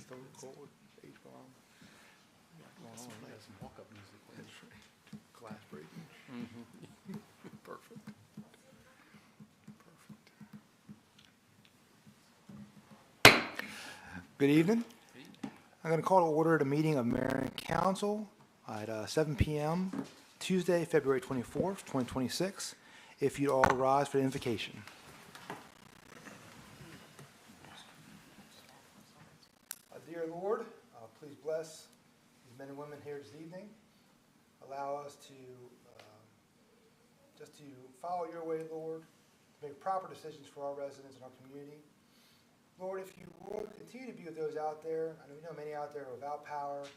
Stone Cold, H-Bomb. Some walk-up music. Glass breaking. Perfect. Good evening. I'm going to call to order the meeting of Mayor and Council at 7 p.m. Tuesday, February 24th, 2026. If you'd all rise for the invocation. Dear Lord, please bless these men and women here this evening. Allow us to just to follow your way, Lord, to make proper decisions for our residents and our community. Lord, if you would continue to be with those out there. I know we know many out there without power,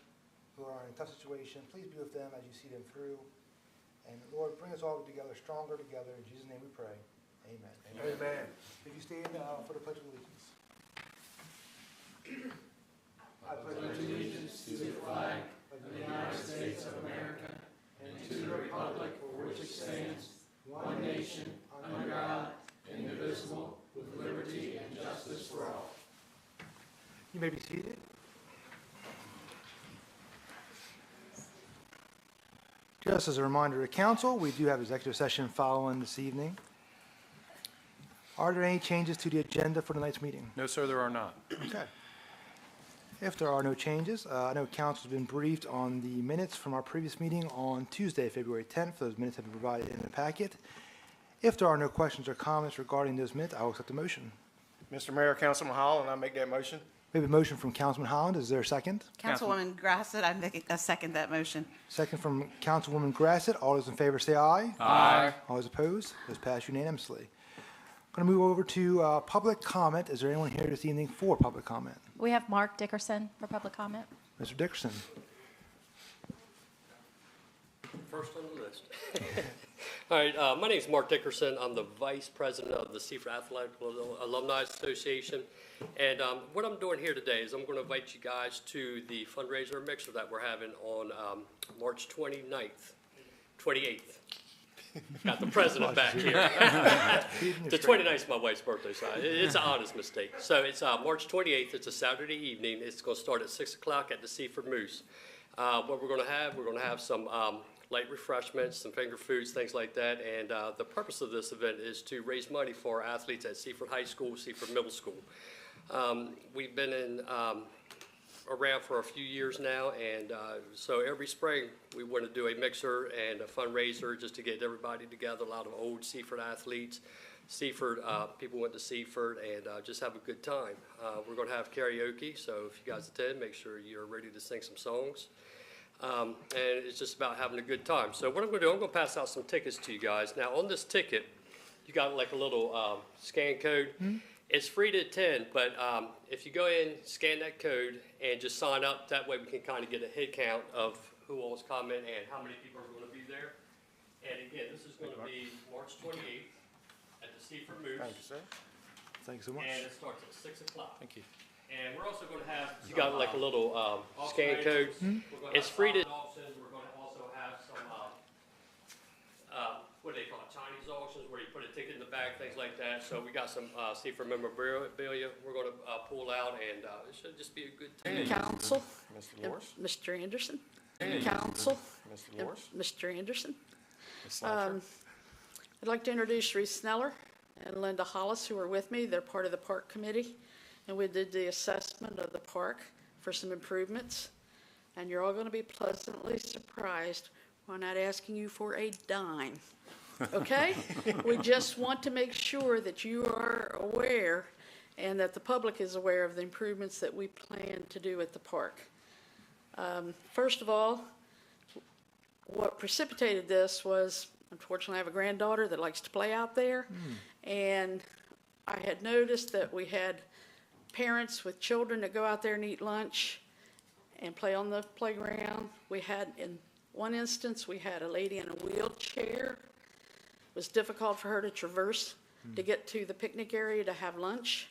who are in a tough situation. Please be with them as you see them through. And Lord, bring us all together, stronger together. In Jesus' name we pray. Amen. Amen. Amen. If you stand for the Pledge of Allegiance. I pledge allegiance to the flag of the United States of America and to the republic for which it stands, one nation, under God, indivisible, with liberty and justice for all. You may be seated. Just as a reminder to council, we do have executive session following this evening. Are there any changes to the agenda for tonight's meeting? No, sir, there are not. Okay. If there are no changes, I know council's been briefed on the minutes from our previous meeting on Tuesday, February 10th. Those minutes have been provided in the packet. If there are no questions or comments regarding those minutes, I will accept the motion. Mr. Mayor, Councilman Holland, I make that motion. We have a motion from Councilman Holland. Is there a second? Councilwoman Grassett, I second that motion. Second from Councilwoman Grassett. All those in favor say aye. Aye. All those opposed? Those pass unanimously. Going to move over to public comment. Is there anyone here this evening for public comment? We have Mark Dickerson for public comment. Mr. Dickerson. First on the list. All right, my name is Mark Dickerson. I'm the Vice President of the Seaford Athletic Alumni Association. And what I'm doing here today is I'm going to invite you guys to the fundraiser mixer that we're having on March 28th. Got the president back here. The 29th is my wife's birthday, so it's an honest mistake. So it's March 28th. It's a Saturday evening. It's going to start at 6 o'clock at the Seaford Moose. What we're going to have some light refreshments, some finger foods, things like that. And the purpose of this event is to raise money for our athletes at Seaford High School, Seaford Middle School. We've been around for a few years now, and so every spring we want to do a mixer and a fundraiser just to get everybody together, a lot of old Seaford athletes. Seaford, people went to Seaford and just have a good time. We're going to have karaoke, so if you guys attend, make sure you're ready to sing some songs. And it's just about having a good time. So what I'm going to do, I'm going to pass out some tickets to you guys. Now on this ticket, you got like a little scan code. Mm-hmm. It's free to attend, but if you go in, scan that code, and just sign up, that way we can kind of get a head count of who all is coming and how many people are going to be there. And again, this is going to be March 28th at the Seaford Moose. Thank you, sir. Thank you so much. And it starts at 6 o'clock. Thank you. And we're also going to have, you got like a little scan code. Mm-hmm. It's free to auctions. We're going to also have some, what do they call it, Chinese auctions, where you put a ticket in the bag, things like that. So we got some Seaford memorabilia we're going to pull out, and it should just be a good time. Council. Mr. Lawrence. Mr. Anderson. Council. Mr. Lawrence. Mr. Anderson. Ms. Slatcher. I'd like to introduce Reese Sneller and Linda Hollis, who are with me. They're part of the park committee, and we did the assessment of the park for some improvements. And you're all going to be pleasantly surprised. We're not asking you for a dime. Okay? We just want to make sure that you are aware and that the public is aware of the improvements that we plan to do at the park. First of all, what precipitated this was, unfortunately, I have a granddaughter that likes to play out there, and I had noticed that we had parents with children that go out there and eat lunch and play on the playground. We had, in one instance, we had a lady in a wheelchair. It was difficult for her to traverse to get to the picnic area to have lunch.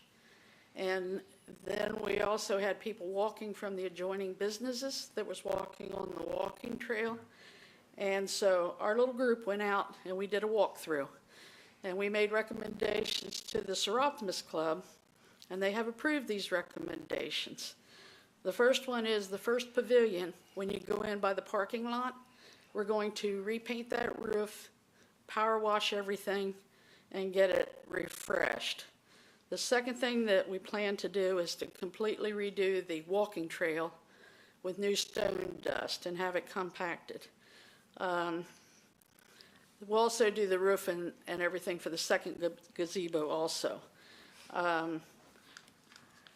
And then we also had people walking from the adjoining businesses that was walking on the walking trail. And so our little group went out and we did a walkthrough. And we made recommendations to the Seroptimus Club, and they have approved these recommendations. The first one is the first pavilion, when you go in by the parking lot. We're going to repaint that roof, power wash everything, and get it refreshed. The second thing that we plan to do is to completely redo the walking trail with new stone dust and have it compacted. We'll also do the roof and everything for the second gazebo also.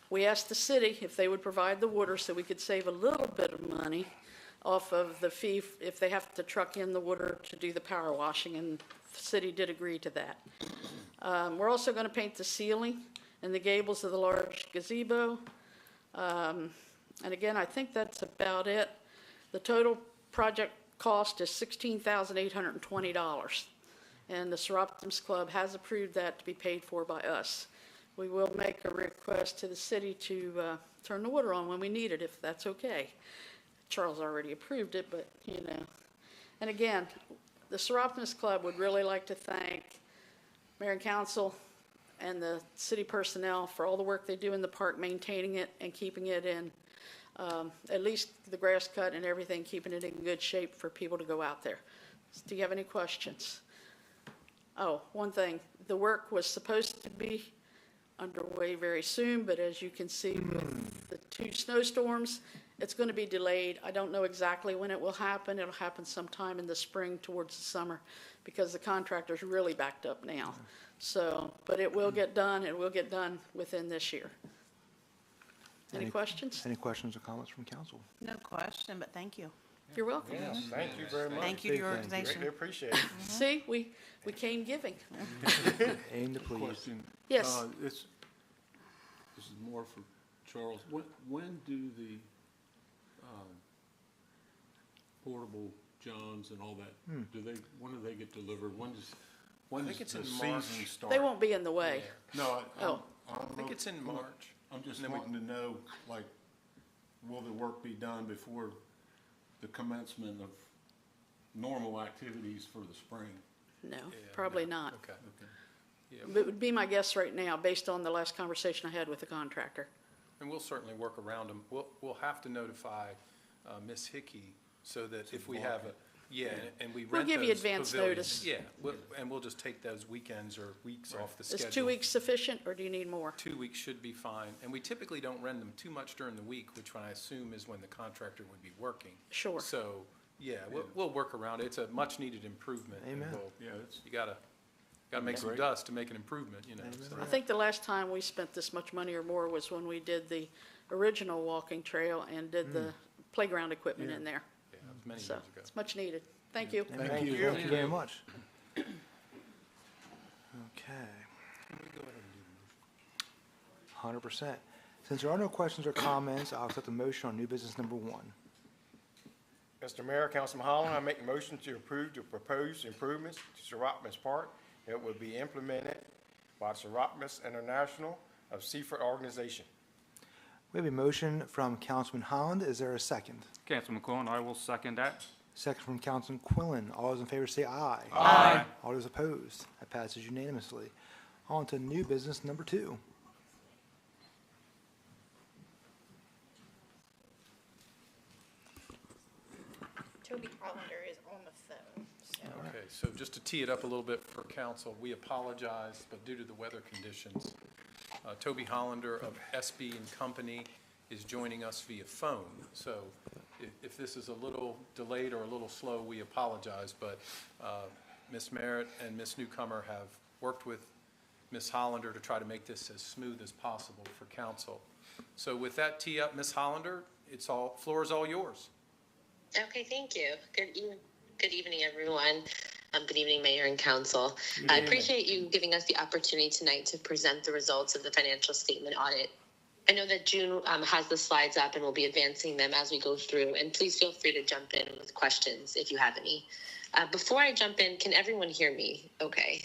We asked the city if they would provide the water so we could save a little bit of money off of the fee if they have to truck in the water to do the power washing, and the city did agree to that. We're also going to paint the ceiling and the gables of the large gazebo. And again, I think that's about it. The total project cost is $16,820, and the Seroptimus Club has approved that to be paid for by us. We will make a request to the city to turn the water on when we need it, if that's okay. Charles already approved it, but, you know. And again, the Seroptimus Club would really like to thank Mayor and Council and the city personnel for all the work they do in the park, maintaining it and keeping it in, at least the grass cut and everything, keeping it in good shape for people to go out there. Do you have any questions? Oh, one thing, the work was supposed to be underway very soon, but as you can see with the 2 snowstorms, it's going to be delayed. I don't know exactly when it will happen. It'll happen sometime in the spring towards the summer because the contractor's really backed up now. So, but it will get done. It will get done within this year. Any questions? Any questions or comments from council? No question, but thank you. You're welcome. Yes, thank you very much. Thank you to your Big thing. organization. Greatly appreciate it. See, we came giving. Aim to please. Question. Yes. This is more for Charles. When do the portable johns and all that, when do they get delivered? When does think it's the in season March. start? They won't be in the way. No, Oh. I think it's in March. I'm just And then we- wanting to know, like, will the work be done before the commencement of normal activities for the spring? No, probably not. Okay. But it would be my guess right now, based on the last conversation I had with the contractor. And we'll certainly work around them. We'll have to notify Ms. Hickey so that if we have a, and we We'll rent give you those advance pavilions. notice. Yeah, and we'll just take those weekends or weeks off the schedule. Is 2 weeks sufficient, or do you need more? 2 weeks should be fine. And we typically don't rent them too much during the week, which I assume is when the contractor would be working. Sure. So, we'll work around it. It's a much-needed improvement. and Amen. You gotta make some dust to make an improvement, you know. so. I think the last time we spent this much money or more was when we did the original walking trail and did the playground equipment in there. Yeah, that was many So years ago. it's much needed. Thank you. Thank you. Thank you very much. Okay. 100%. Since there are no questions or comments, I'll accept the motion on new business number 1. Mr. Mayor, Councilman Holland, I make a motion to approve the proposed improvements to Seroptimus Park that will be implemented by Seroptimus International of Seaford Organization. We have a motion from Councilman Holland. Is there a second? Councilman Quillen, I will second that. Second from Councilman Quillen. All those in favor say aye. Aye. All those opposed? That passes unanimously. On to new business number 2. Toby Hollander is on the phone, so. Okay, so just to tee it up a little bit for council, we apologize, but due to the weather conditions, Toby Hollander of SB and Company is joining us via phone. So if this is a little delayed or a little slow, we apologize, but Ms. Merritt and Ms. Newcomer have worked with Ms. Hollander to try to make this as smooth as possible for council. So with that tee up, Ms. Hollander, floor is all yours. Okay, thank you. Good evening, everyone. Good evening, Mayor and Council. I appreciate you giving us the opportunity tonight to present the results of the financial statement audit. I know that June has the slides up and we'll be advancing them as we go through, and please feel free to jump in with questions if you have any. Before I jump in, can everyone hear me okay?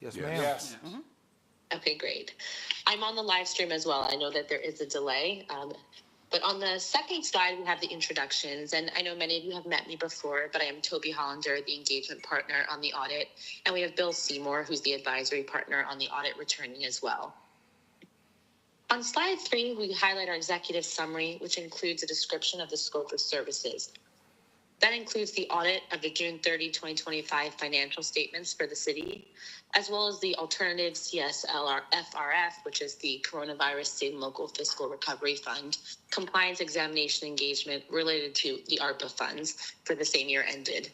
Yes, ma'am. Yes. Okay, great. I'm on the live stream as well. I know that there is a delay. But on the second slide, we have the introductions, and I know many of you have met me before, but I am Toby Hollander, the engagement partner on the audit, and we have Bill Seymour, who's the advisory partner on the audit, returning as well. On slide 3, we highlight our executive summary, which includes a description of the scope of services. That includes the audit of the June 30, 2025 financial statements for the city, as well as the alternative CSLFRF, which is the Coronavirus State and Local Fiscal Recovery Fund, compliance examination engagement related to the ARPA funds for the same year ended.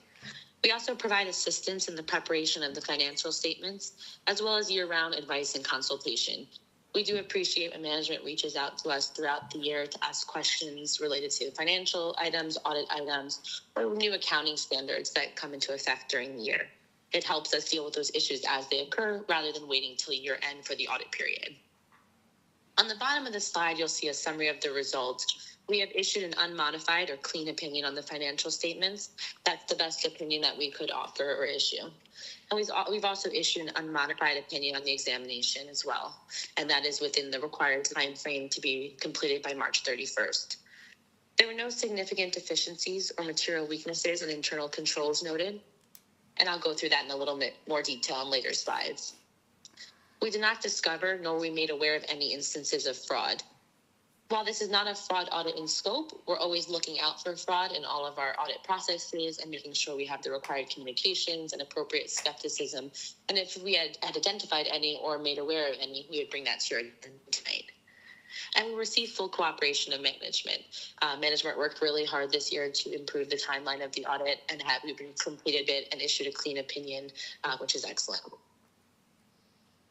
We also provide assistance in the preparation of the financial statements, as well as year-round advice and consultation. We do appreciate when management reaches out to us throughout the year to ask questions related to financial items, audit items, or new accounting standards that come into effect during the year. It helps us deal with those issues as they occur rather than waiting till year end for the audit period. On the bottom of the slide, you'll see a summary of the results. We have issued an unmodified or clean opinion on the financial statements. That's the best opinion that we could offer or issue. And we've also issued an unmodified opinion on the examination as well, and that is within the required time frame to be completed by March 31st. There were no significant deficiencies or material weaknesses in internal controls noted, and I'll go through that in a little bit more detail on later slides. We did not discover nor were we made aware of any instances of fraud. While this is not a fraud audit in scope, we're always looking out for fraud in all of our audit processes and making sure we have the required communications and appropriate skepticism. And if we had identified any or made aware of any, we would bring that to your attention tonight. And we received full cooperation of management. Management worked really hard this year to improve the timeline of the audit, and we've completed it and issued a clean opinion, which is excellent.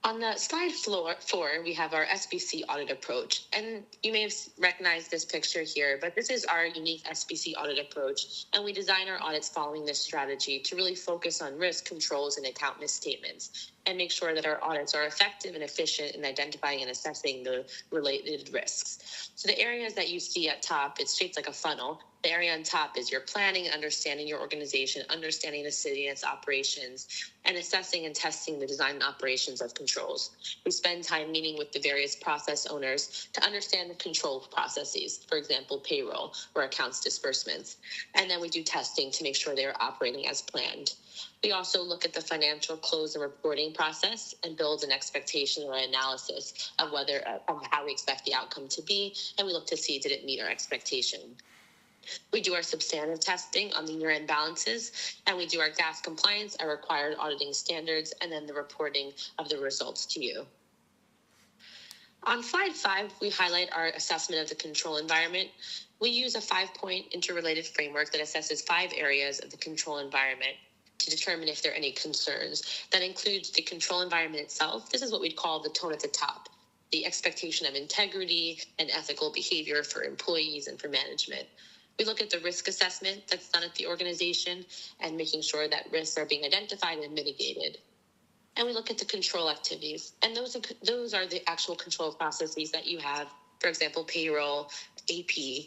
On the slide 4, we have our SBC audit approach, and you may have recognized this picture here, but this is our unique SBC audit approach, and we design our audits following this strategy to really focus on risk controls and account misstatements, and make sure that our audits are effective and efficient in identifying and assessing the related risks. So the areas that you see at top, it's shaped like a funnel. The area on top is your planning, understanding your organization, understanding the city and its operations, and assessing and testing the design and operations of controls. We spend time meeting with the various process owners to understand the control processes, for example, payroll or accounts disbursements. And then we do testing to make sure they are operating as planned. We also look at the financial close and reporting process and build an expectation or analysis of how we expect the outcome to be, and we look to see did it meet our expectation. We do our substantive testing on the year-end balances, and we do our GAS compliance, our required auditing standards, and then the reporting of the results to you. On slide 5, we highlight our assessment of the control environment. We use a 5-point interrelated framework that assesses 5 areas of the control environment to determine if there are any concerns. That includes the control environment itself. This is what we'd call the tone at the top, the expectation of integrity and ethical behavior for employees and for management. We look at the risk assessment that's done at the organization and making sure that risks are being identified and mitigated. And we look at the control activities. And those are the actual control processes that you have, for example, payroll, AP.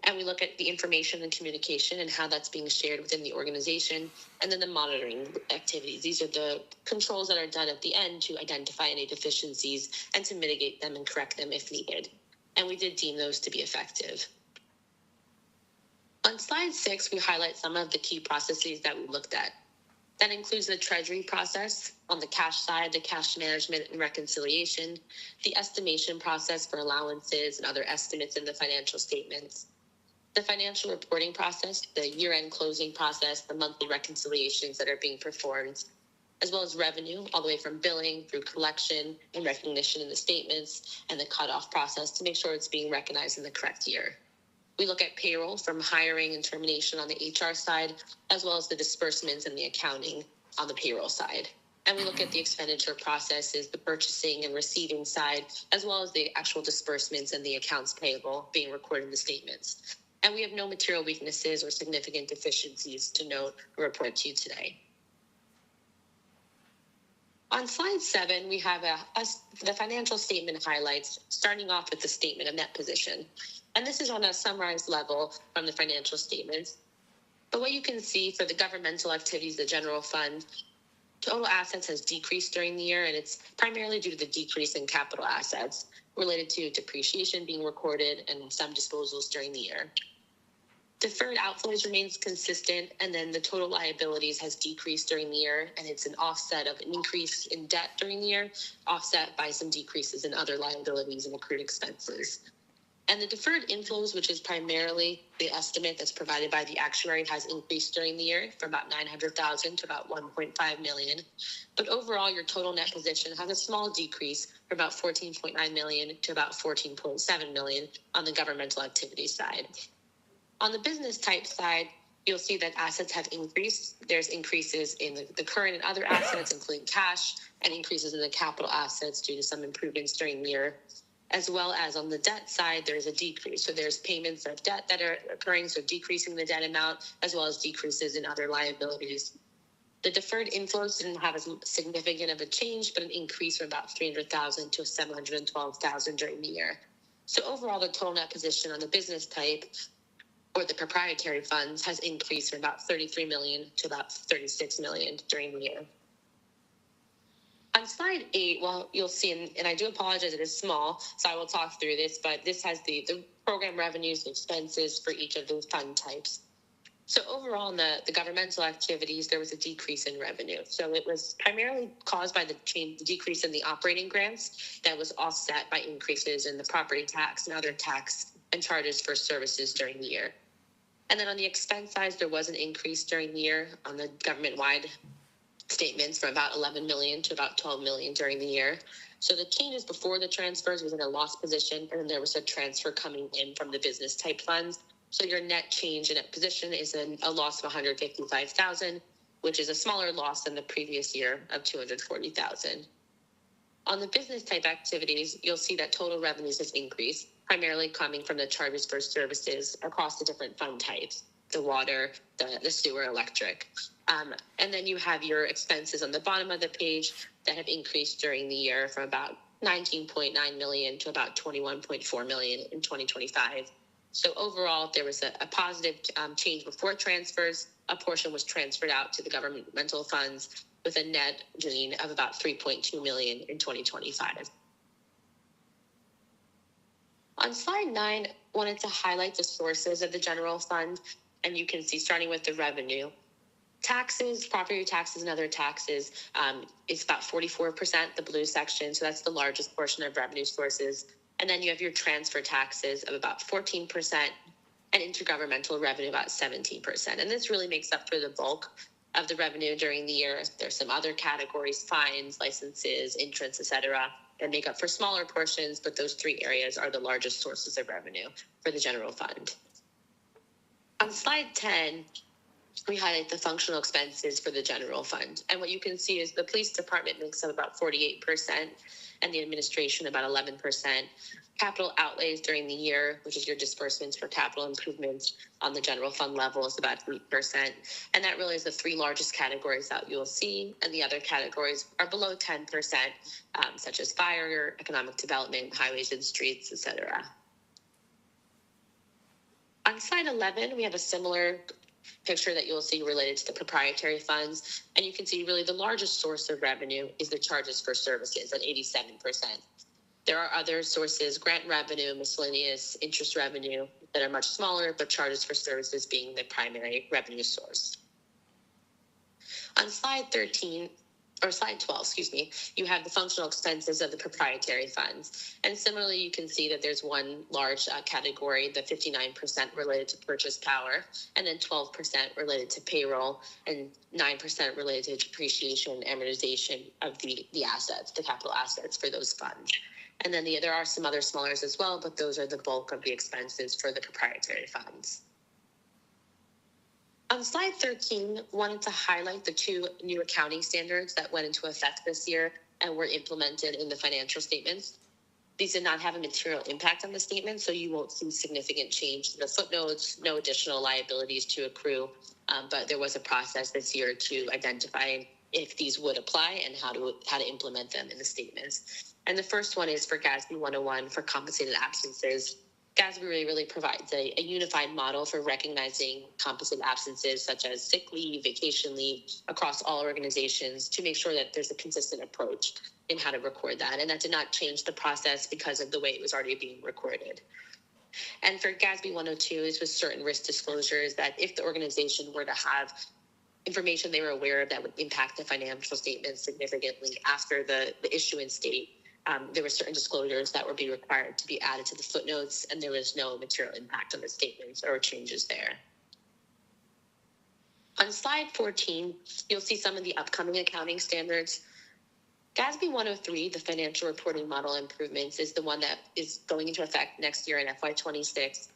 And we look at the information and communication and how that's being shared within the organization. And then the monitoring activities. These are the controls that are done at the end to identify any deficiencies and to mitigate them and correct them if needed. And we did deem those to be effective. On slide 6, we highlight some of the key processes that we looked at. That includes the treasury process, on the cash side, the cash management and reconciliation, the estimation process for allowances and other estimates in the financial statements, the financial reporting process, the year-end closing process, the monthly reconciliations that are being performed, as well as revenue, all the way from billing through collection and recognition in the statements, and the cutoff process to make sure it's being recognized in the correct year. We look at payroll from hiring and termination on the HR side, as well as the disbursements and the accounting on the payroll side. And we look at the expenditure processes, the purchasing and receiving side, as well as the actual disbursements and the accounts payable being recorded in the statements. And we have no material weaknesses or significant deficiencies to note or report to you today. On slide 7, we have the financial statement highlights, starting off with the statement of net position. And this is on a summarized level from the financial statements. But what you can see for the governmental activities, the general fund, total assets has decreased during the year, and it's primarily due to the decrease in capital assets related to depreciation being recorded and some disposals during the year. Deferred outflows remains consistent, and then the total liabilities has decreased during the year, and it's an offset of an increase in debt during the year, offset by some decreases in other liabilities and accrued expenses. And the deferred inflows, which is primarily the estimate that's provided by the actuary, has increased during the year from about 900,000 to about 1.5 million. But overall, your total net position has a small decrease from about 14.9 million to about 14.7 million on the governmental activity side. On the business type side, you'll see that assets have increased. There's increases in the current and other assets, including cash, and increases in the capital assets due to some improvements during the year. As well as on the debt side, there's a decrease. So there's payments of debt that are occurring, so decreasing the debt amount, as well as decreases in other liabilities. The deferred inflows didn't have as significant of a change, but an increase from about 300,000 to 712,000 during the year. So overall, the total net position on the business type or the proprietary funds has increased from about 33 million to about 36 million during the year. On slide 8, well, you'll see, and I do apologize, it is small, so I will talk through this, but this has the program revenues and expenses for each of those fund types. So overall, in the governmental activities, there was a decrease in revenue. So it was primarily caused by the decrease in the operating grants that was offset by increases in the property tax and other tax and charges for services during the year. And then on the expense side, there was an increase during the year on the government-wide statements from about 11 million to about 12 million during the year. So the changes before the transfers was in a loss position, and then there was a transfer coming in from the business type funds. So your net change in that position is a loss of 155,000, which is a smaller loss than the previous year of 240,000. On the business type activities, you'll see that total revenues has increased, primarily coming from the charges for services across the different fund types, the water, the sewer, electric. And then you have your expenses on the bottom of the page that have increased during the year from about 19.9 million to about 21.4 million in 2025. So overall, there was a positive change before transfers. A portion was transferred out to the governmental funds with a net gain of about 3.2 million in 2025. On slide 9, wanted to highlight the sources of the general fund, and you can see starting with the revenue. Taxes, property taxes, and other taxes, it's about 44%, the blue section, so that's the largest portion of revenue sources. And then you have your transfer taxes of about 14% and intergovernmental revenue about 17%. And this really makes up for the bulk of the revenue during the year. There's some other categories, fines, licenses, entrance, etc., that make up for smaller portions, but those 3 areas are the largest sources of revenue for the general fund. On slide 10, we highlight the functional expenses for the general fund. And what you can see is the police department makes up about 48% and the administration about 11%. Capital outlays during the year, which is your disbursements for capital improvements on the general fund level, is about 8%. And that really is the 3 largest categories that you'll see. And the other categories are below 10%, such as fire, economic development, highways and streets, etc. On slide 11, we have a similar picture that you'll see related to the proprietary funds. And you can see really the largest source of revenue is the charges for services at 87%. There are other sources, grant revenue, miscellaneous interest revenue, that are much smaller, but charges for services being the primary revenue source. On slide 12, you have the functional expenses of the proprietary funds. And similarly, you can see that there's one large category, the 59% related to purchase power, and then 12% related to payroll, and 9% related to depreciation and amortization of the assets, the capital assets for those funds. And then there are some other smallers as well, but those are the bulk of the expenses for the proprietary funds. On slide 13, wanted to highlight the 2 new accounting standards that went into effect this year and were implemented in the financial statements. These did not have a material impact on the statement, so you won't see significant change to the footnotes, no additional liabilities to accrue, but there was a process this year to identify if these would apply and how to implement them in the statements. And the first one is for GASB 101 for compensated absences. GASB really provides a unified model for recognizing compensated absences such as sick leave, vacation leave across all organizations to make sure that there's a consistent approach in how to record that. And that did not change the process because of the way it was already being recorded. And for GASB 102, is with certain risk disclosures that if the organization were to have information they were aware of that would impact the financial statements significantly after the issuance date, there were certain disclosures that would be required to be added to the footnotes, and there was no material impact on the statements or changes there. On slide 14, you'll see some of the upcoming accounting standards. GASB 103, the financial reporting model improvements, is the one that is going into effect next year in FY26.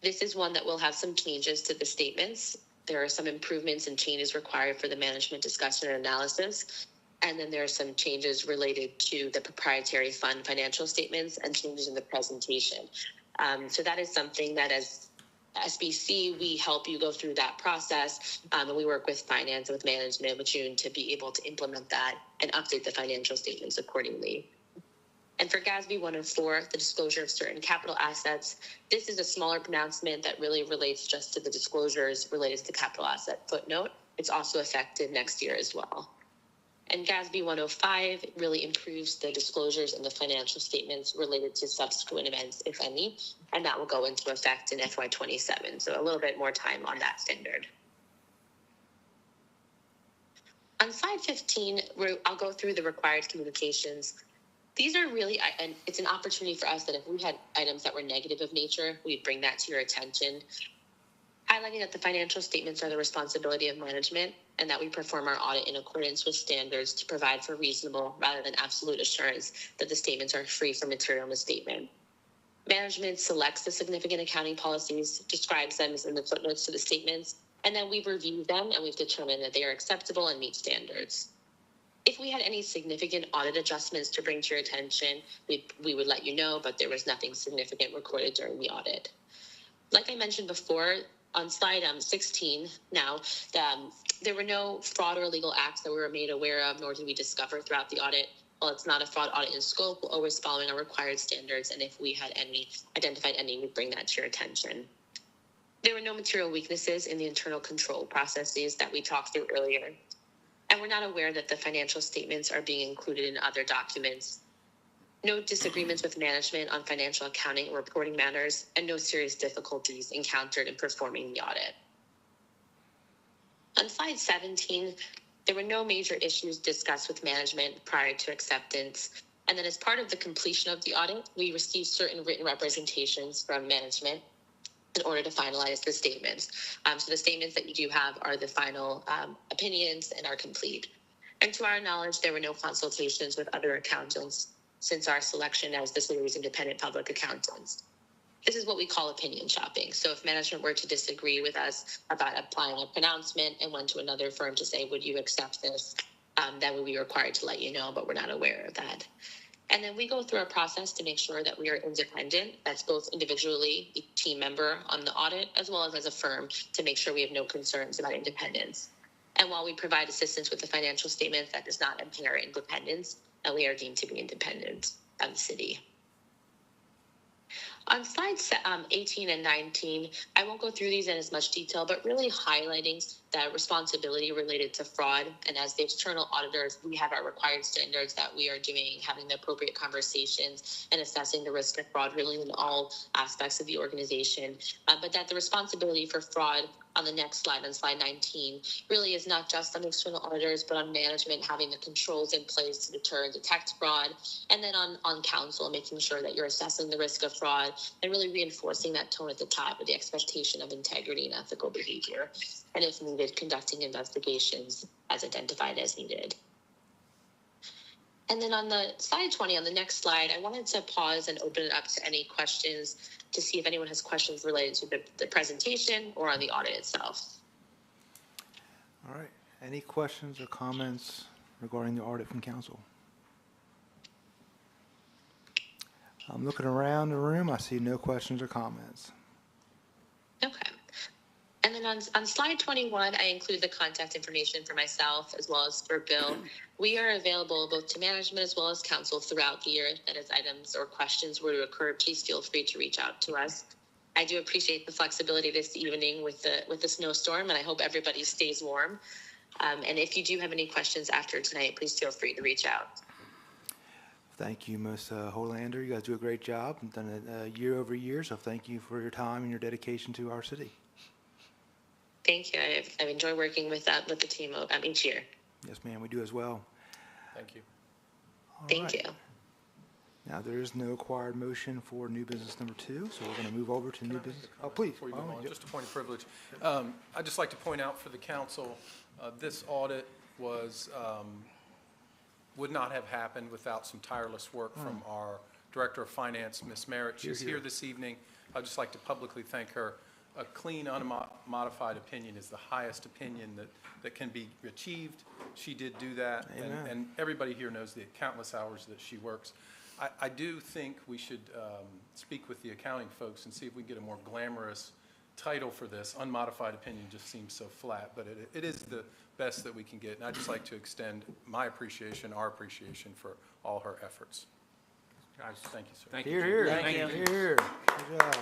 This is one that will have some changes to the statements. There are some improvements and changes required for the management discussion and analysis. And then there are some changes related to the proprietary fund financial statements and changes in the presentation. So that is something that as SBC, we help you go through that process, and we work with finance and with management with June to be able to implement that and update the financial statements accordingly. And for GASB 104, the disclosure of certain capital assets, this is a smaller pronouncement that really relates just to the disclosures related to the capital asset footnote. It's also effective next year as well. And GASB 105 really improves the disclosures in the financial statements related to subsequent events, if any, and that will go into effect in FY27. So a little bit more time on that standard. On slide 15, I'll go through the required communications. These are really, and it's an opportunity for us that if we had items that were negative of nature, we'd bring that to your attention. Highlighting that the financial statements are the responsibility of management and that we perform our audit in accordance with standards to provide for reasonable rather than absolute assurance that the statements are free from material misstatement. Management selects the significant accounting policies, describes them in the footnotes to the statements, and then we've reviewed them and we've determined that they are acceptable and meet standards. If we had any significant audit adjustments to bring to your attention, we would let you know, but there was nothing significant recorded during the audit. Like I mentioned before, on slide 16 now, there were no fraud or illegal acts that we were made aware of, nor did we discover throughout the audit. While it's not a fraud audit in scope, we're always following our required standards, and if we had identified any, we'd bring that to your attention. There were no material weaknesses in the internal control processes that we talked through earlier, and we're not aware that the financial statements are being included in other documents. No disagreements with management on financial accounting or reporting matters, and no serious difficulties encountered in performing the audit. On slide 17, there were no major issues discussed with management prior to acceptance. And then as part of the completion of the audit, we received certain written representations from management in order to finalize the statements. So the statements that you do have are the final opinions and are complete. And to our knowledge, there were no consultations with other accountants since our selection as the city's independent public accountants. This is what we call opinion shopping. So if management were to disagree with us about applying a pronouncement and went to another firm to say, would you accept this? Then we'd be required to let you know, but we're not aware of that. And then we go through a process to make sure that we are independent. That's both individually, the team member on the audit, as well as a firm, to make sure we have no concerns about independence. And while we provide assistance with the financial statements, that does not impair independence, and we are deemed to be independent of the city. On slides 18 and 19, I won't go through these in as much detail, but really highlighting that responsibility related to fraud. And as the external auditors, we have our required standards that we are doing, having the appropriate conversations and assessing the risk of fraud really in all aspects of the organization. But that the responsibility for fraud on the next slide, on slide 19, really is not just on external auditors, but on management having the controls in place to deter and detect fraud, and then on council, making sure that you're assessing the risk of fraud and really reinforcing that tone at the top with the expectation of integrity and ethical behavior, and if needed, conducting investigations as identified as needed. And then on the slide 20, on the next slide, I wanted to pause and open it up to any questions to see if anyone has questions related to the presentation or on the audit itself. All right. Any questions or comments regarding the audit from council? I'm looking around the room. I see no questions or comments. Okay. And then on slide 21, I include the contact information for myself as well as for Bill. We are available both to management as well as council throughout the year. That as items or questions were to occur, please feel free to reach out to us. I do appreciate the flexibility this evening with the snowstorm, and I hope everybody stays warm. And if you do have any questions after tonight, please feel free to reach out. Thank you, Ms. Holander. You guys do a great job and done it year over year, so thank you for your time and your dedication to our city. Thank you. I've enjoyed working with the team each year. Yes, ma'am, we do as well. Thank you. All Thank right. you. Now, there is no required motion for new business number 2, so we're going to move over to new business. Oh, please. Before you By all move on, means. just a point of privilege. I'd just like to point out for the council, this audit would not have happened without some tireless work from our Director of Finance, Ms. Merritt. She's Here, here. here this evening. I'd just like to publicly thank her. A clean, unmodified opinion is the highest opinion that can be achieved. She did do that, Amen. and everybody here knows the countless hours that she works. I do think we should speak with the accounting folks and see if we can get a more glamorous title for this. Unmodified opinion just seems so flat, but it is the best that we can get. And I'd just like to extend my appreciation, our appreciation for all her efforts. Guys, Thank you, sir. thank you. Here, Jim. here. Thank you. Here, here. Good job.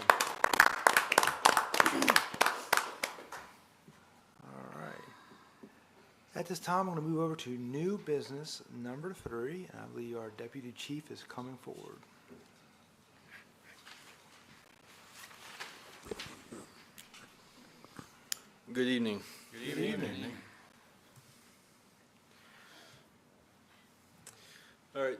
All right. At this time, I'm going to move over to new business number 3, and I believe our deputy chief is coming forward. Good evening. Good evening. All right.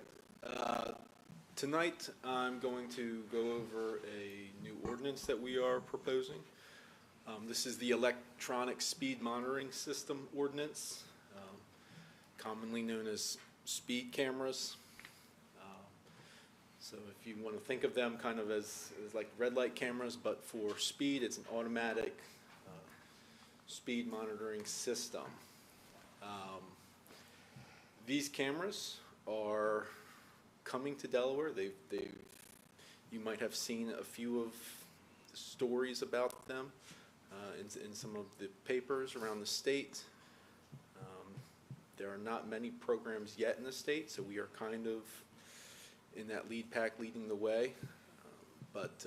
Tonight, I'm going to go over a new ordinance that we are proposing. This is the electronic speed monitoring system ordinance, commonly known as speed cameras. So if you want to think of them kind of as like red light cameras, but for speed, it's an automatic speed monitoring system. These cameras are coming to Delaware. You might have seen a few of the stories about them in some of the papers around the state. There are not many programs yet in the state, so we are kind of in that lead pack leading the way. But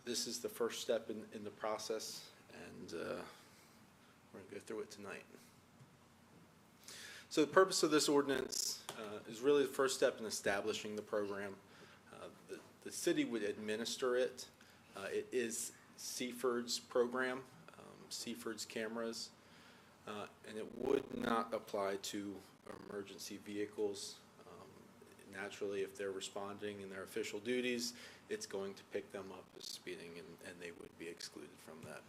this is the first step in the process, and we're going to go through it tonight. So the purpose of this ordinance is really the first step in establishing the program. The city would administer it. It is Seaford's program, Seaford's cameras, and it would not apply to emergency vehicles. Naturally, if they're responding in their official duties, it's going to pick them up as speeding, and they would be excluded from that.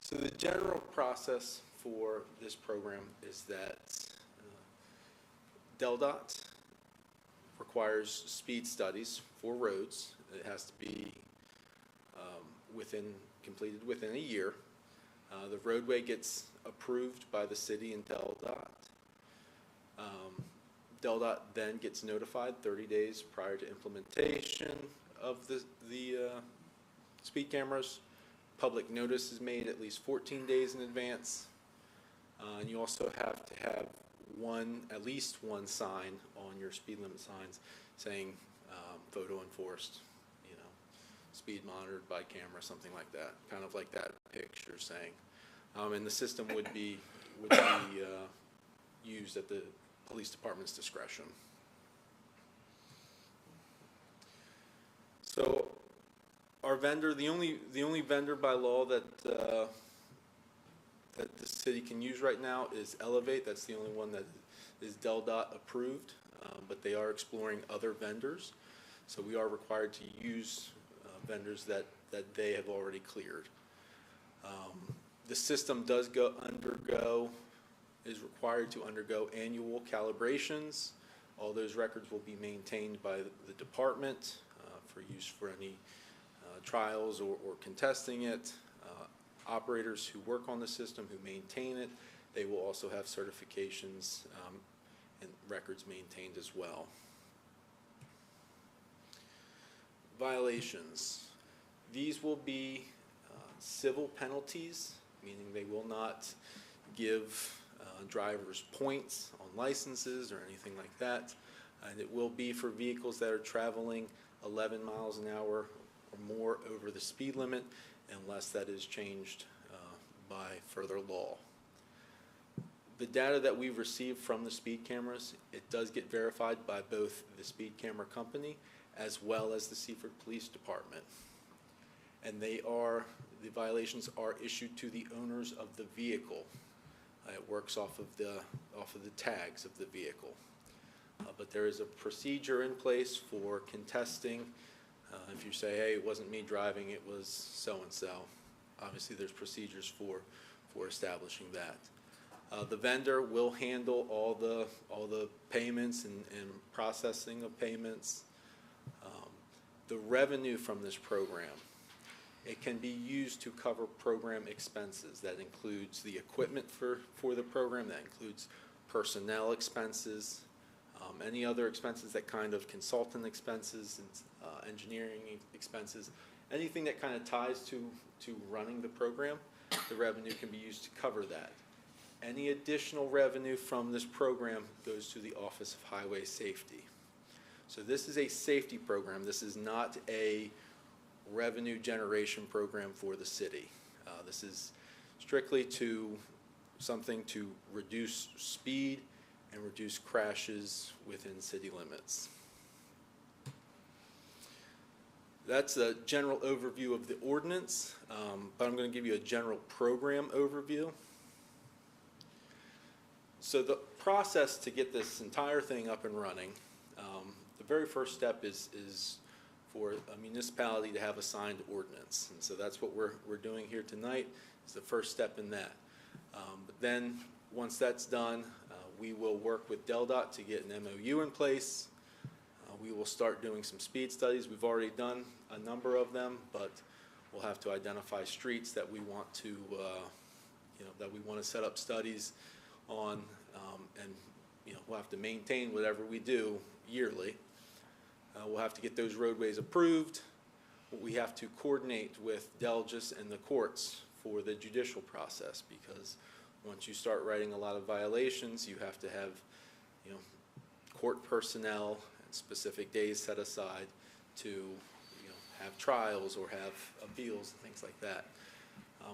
So the general process for this program is that DelDOT requires speed studies for roads. It has to be completed within a year. The roadway gets approved by the city and DelDOT. DelDOT then gets notified 30 days prior to implementation of the speed cameras. Public notice is made at least 14 days in advance. And you also have to have at least one sign on your speed limit signs saying photo enforced, speed monitored by camera, something like that, kind of like that picture saying. And the system would be used at the police department's discretion. So our vendor, the only vendor by law that the city can use right now is Elevate. That's the only one that is DelDOT approved, but they are exploring other vendors. So we are required to use vendors that they have already cleared. The system is required to undergo annual calibrations. All those records will be maintained by the department for use for any trials or contesting it. Operators who work on the system, who maintain it, they will also have certifications and records maintained as well. Violations. These will be civil penalties, meaning they will not give drivers points on licenses or anything like that. And it will be for vehicles that are traveling 11 miles an hour or more over the speed limit, unless that is changed by further law. The data that we've received from the speed cameras, it does get verified by both the speed camera company as well as the Seaford Police Department. And the violations are issued to the owners of the vehicle. It works off of the tags of the vehicle. But there is a procedure in place for contesting. If you say, hey, it wasn't me driving, it was so-and-so. Obviously, there's procedures for establishing that. The vendor will handle all the payments and processing of payments. The revenue from this program, it can be used to cover program expenses. That includes the equipment for the program, that includes personnel expenses, any other expenses, that kind of consultant expenses and engineering expenses, anything that kind of ties to running the program, the revenue can be used to cover that. Any additional revenue from this program goes to the Office of Highway Safety. So this is a safety program. This is not a revenue generation program for the city. This is strictly something to reduce speed and reduce crashes within city limits. That's a general overview of the ordinance, but I'm going to give you a general program overview. So the process to get this entire thing up and running, the very first step is for a municipality to have a signed ordinance. And so that's what we're doing here tonight, is the first step in that. But then once that's done, we will work with DelDOT to get an MOU in place. We will start doing some speed studies. We've already done a number of them, but we'll have to identify streets that we want to, that we want to set up studies on, and we'll have to maintain whatever we do yearly. We'll have to get those roadways approved. We have to coordinate with DelGIS and the courts for the judicial process, because once you start writing a lot of violations, you have to have court personnel and specific days set aside to have trials or have appeals and things like that.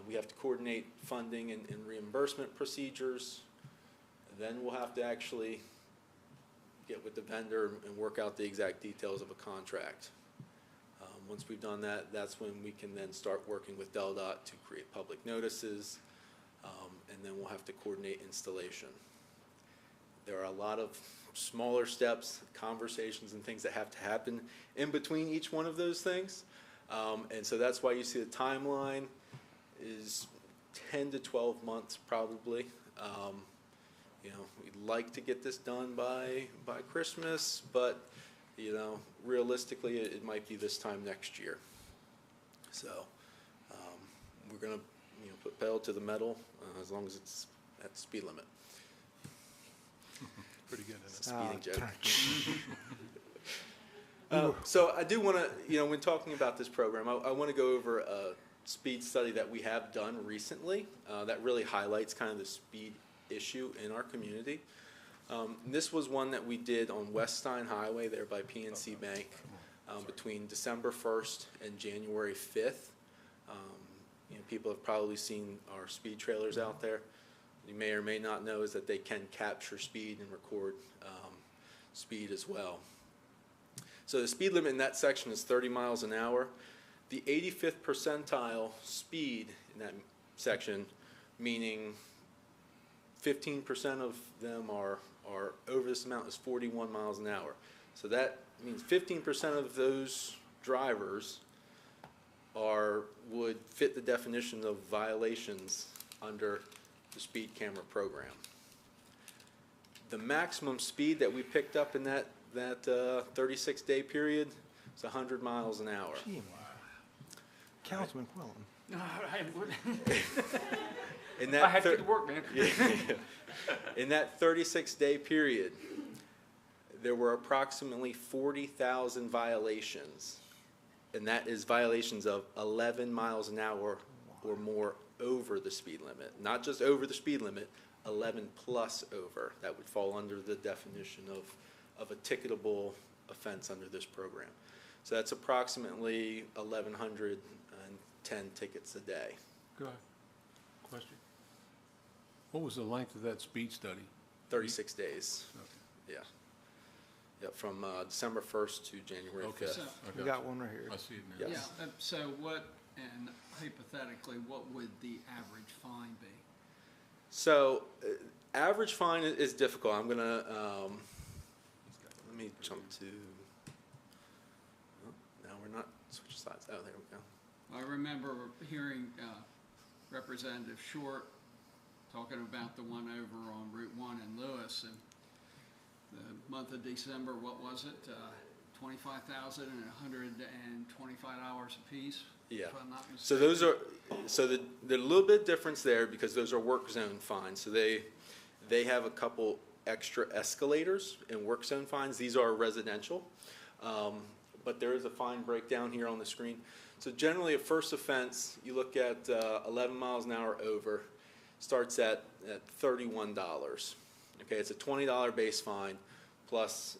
We have to coordinate funding and reimbursement procedures. Then we'll have to actually get with the vendor and work out the exact details of a contract. Once we've done that, that's when we can then start working with DelDOT to create public notices, and then we'll have to coordinate installation. There are a lot of smaller steps, conversations, and things that have to happen in between each one of those things. And so that's why you see the timeline is 10 to 12 months probably. We'd like to get this done by Christmas, but realistically it might be this time next year. So we're going to put pedal to the metal as long as it's at the speed limit. Pretty good, isn't it? Speeding joke. So I do want to, when talking about this program, I want to go over a speed study that we have done recently that really highlights kind of the speed issue in our community. This was one that we did on West Stein Highway there by PNC Bank between December 1st and January 5th. People have probably seen our speed trailers out there. You may or may not know is that they can capture speed and record speed as well. So the speed limit in that section is 30 miles an hour. The 85th percentile speed in that section, meaning 15% of them are over this amount, is 41 miles an hour. So that means 15% of those drivers would fit the definition of violations under the speed camera program. The maximum speed that we picked up in that 36-day period is 100 miles an hour. Gee, Councilman Quillen. I had to get to work, man. In that 36-day period, there were approximately 40,000 violations, and that is violations of 11 miles an hour or more over the speed limit. Not just over the speed limit, 11 plus over. That would fall under the definition of a ticketable offense under this program. So that's approximately 1,110 tickets a day. Go ahead. Question? What was the length of that speed study? 36 days. Yeah. Yeah, from December 1st to January Okay. 5th. So- We got one right here. I see it now. Yes. Yeah, so what, and hypothetically, what would the average fine be? So, average fine is difficult. I'm gonna, let me jump to, oh, now we're not, switch sides. Oh, there we go. I remember hearing Representative Short talking about the one over on Route 1 in Lewis, and the month of December, what was it? $25,000 and $125 apiece? Yeah. If I'm not So mistaken. those are, so the little bit difference there because those are work zone fines. So they have a couple extra escalators in work zone fines. These are residential. But there is a fine breakdown here on the screen. So generally a first offense, you look at 11 miles an hour over, starts at $31. Okay, it's a $20 base fine plus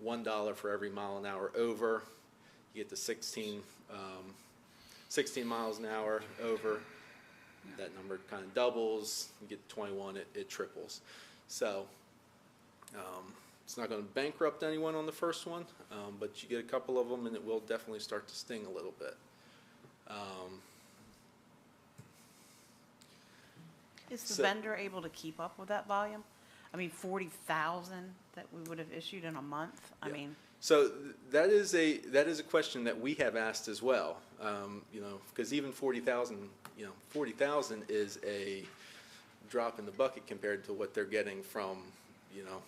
$1 for every mile an hour over. You get to 16 miles an hour over. That number kind of doubles. You get to 21, it triples. So it's not going to bankrupt anyone on the first one, but you get a couple of them and it will definitely start to sting a little bit. Is the So- vendor able to keep up with that volume? I mean, 40,000 that we would have issued in a month? I Yeah. mean, So that is a question that we have asked as well. You know, because even 40,000, 40,000 is a drop in the bucket compared to what they're getting from,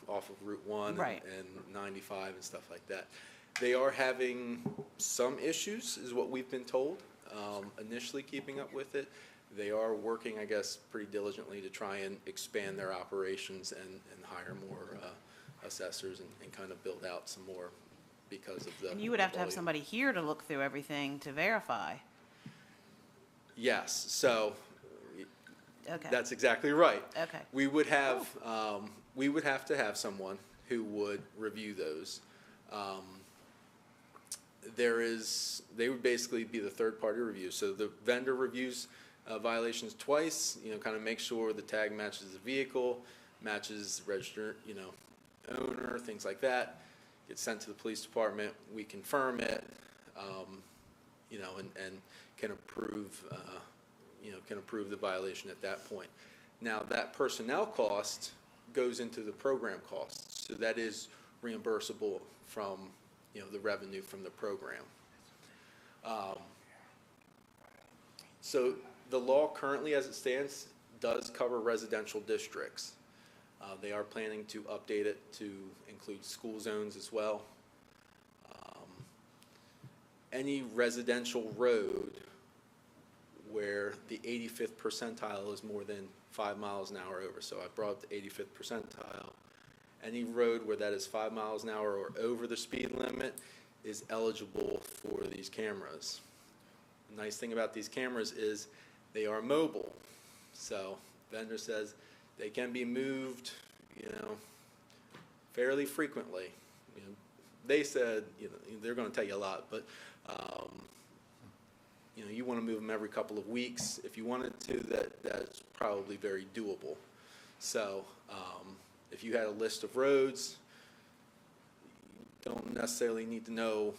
off of Route 1 Right. and 95 and stuff like that. They are having some issues, is what we've been told, initially keeping up with it. They are working, I guess, pretty diligently to try and expand their operations and hire more assessors and kind of build out some more because of the. and you would have to have volume. somebody here to look through everything to verify. Yes, so Okay. that's exactly right. Okay. We would have to have someone who would review those. They would basically be the third-party review. So the vendor reviews violations twice, kind of make sure the tag matches the vehicle, matches the registered, owner, things like that. Gets sent to the police department, we confirm it, and can approve, the violation at that point. Now, that personnel cost goes into the program costs, so that is reimbursable from, the revenue from the program. So the law currently, as it stands, does cover residential districts. They are planning to update it to include school zones as well. Any residential road where the 85th percentile is more than 5 miles an hour over, so I brought up the 85th percentile. Any road where that is 5 miles an hour or over the speed limit is eligible for these cameras. The nice thing about these cameras is they are mobile. So vendor says they can be moved, fairly frequently. They said, they're going to tell you a lot, but you want to move them every couple of weeks. If you wanted to, that's probably very doable. So if you had a list of roads, you don't necessarily need to know,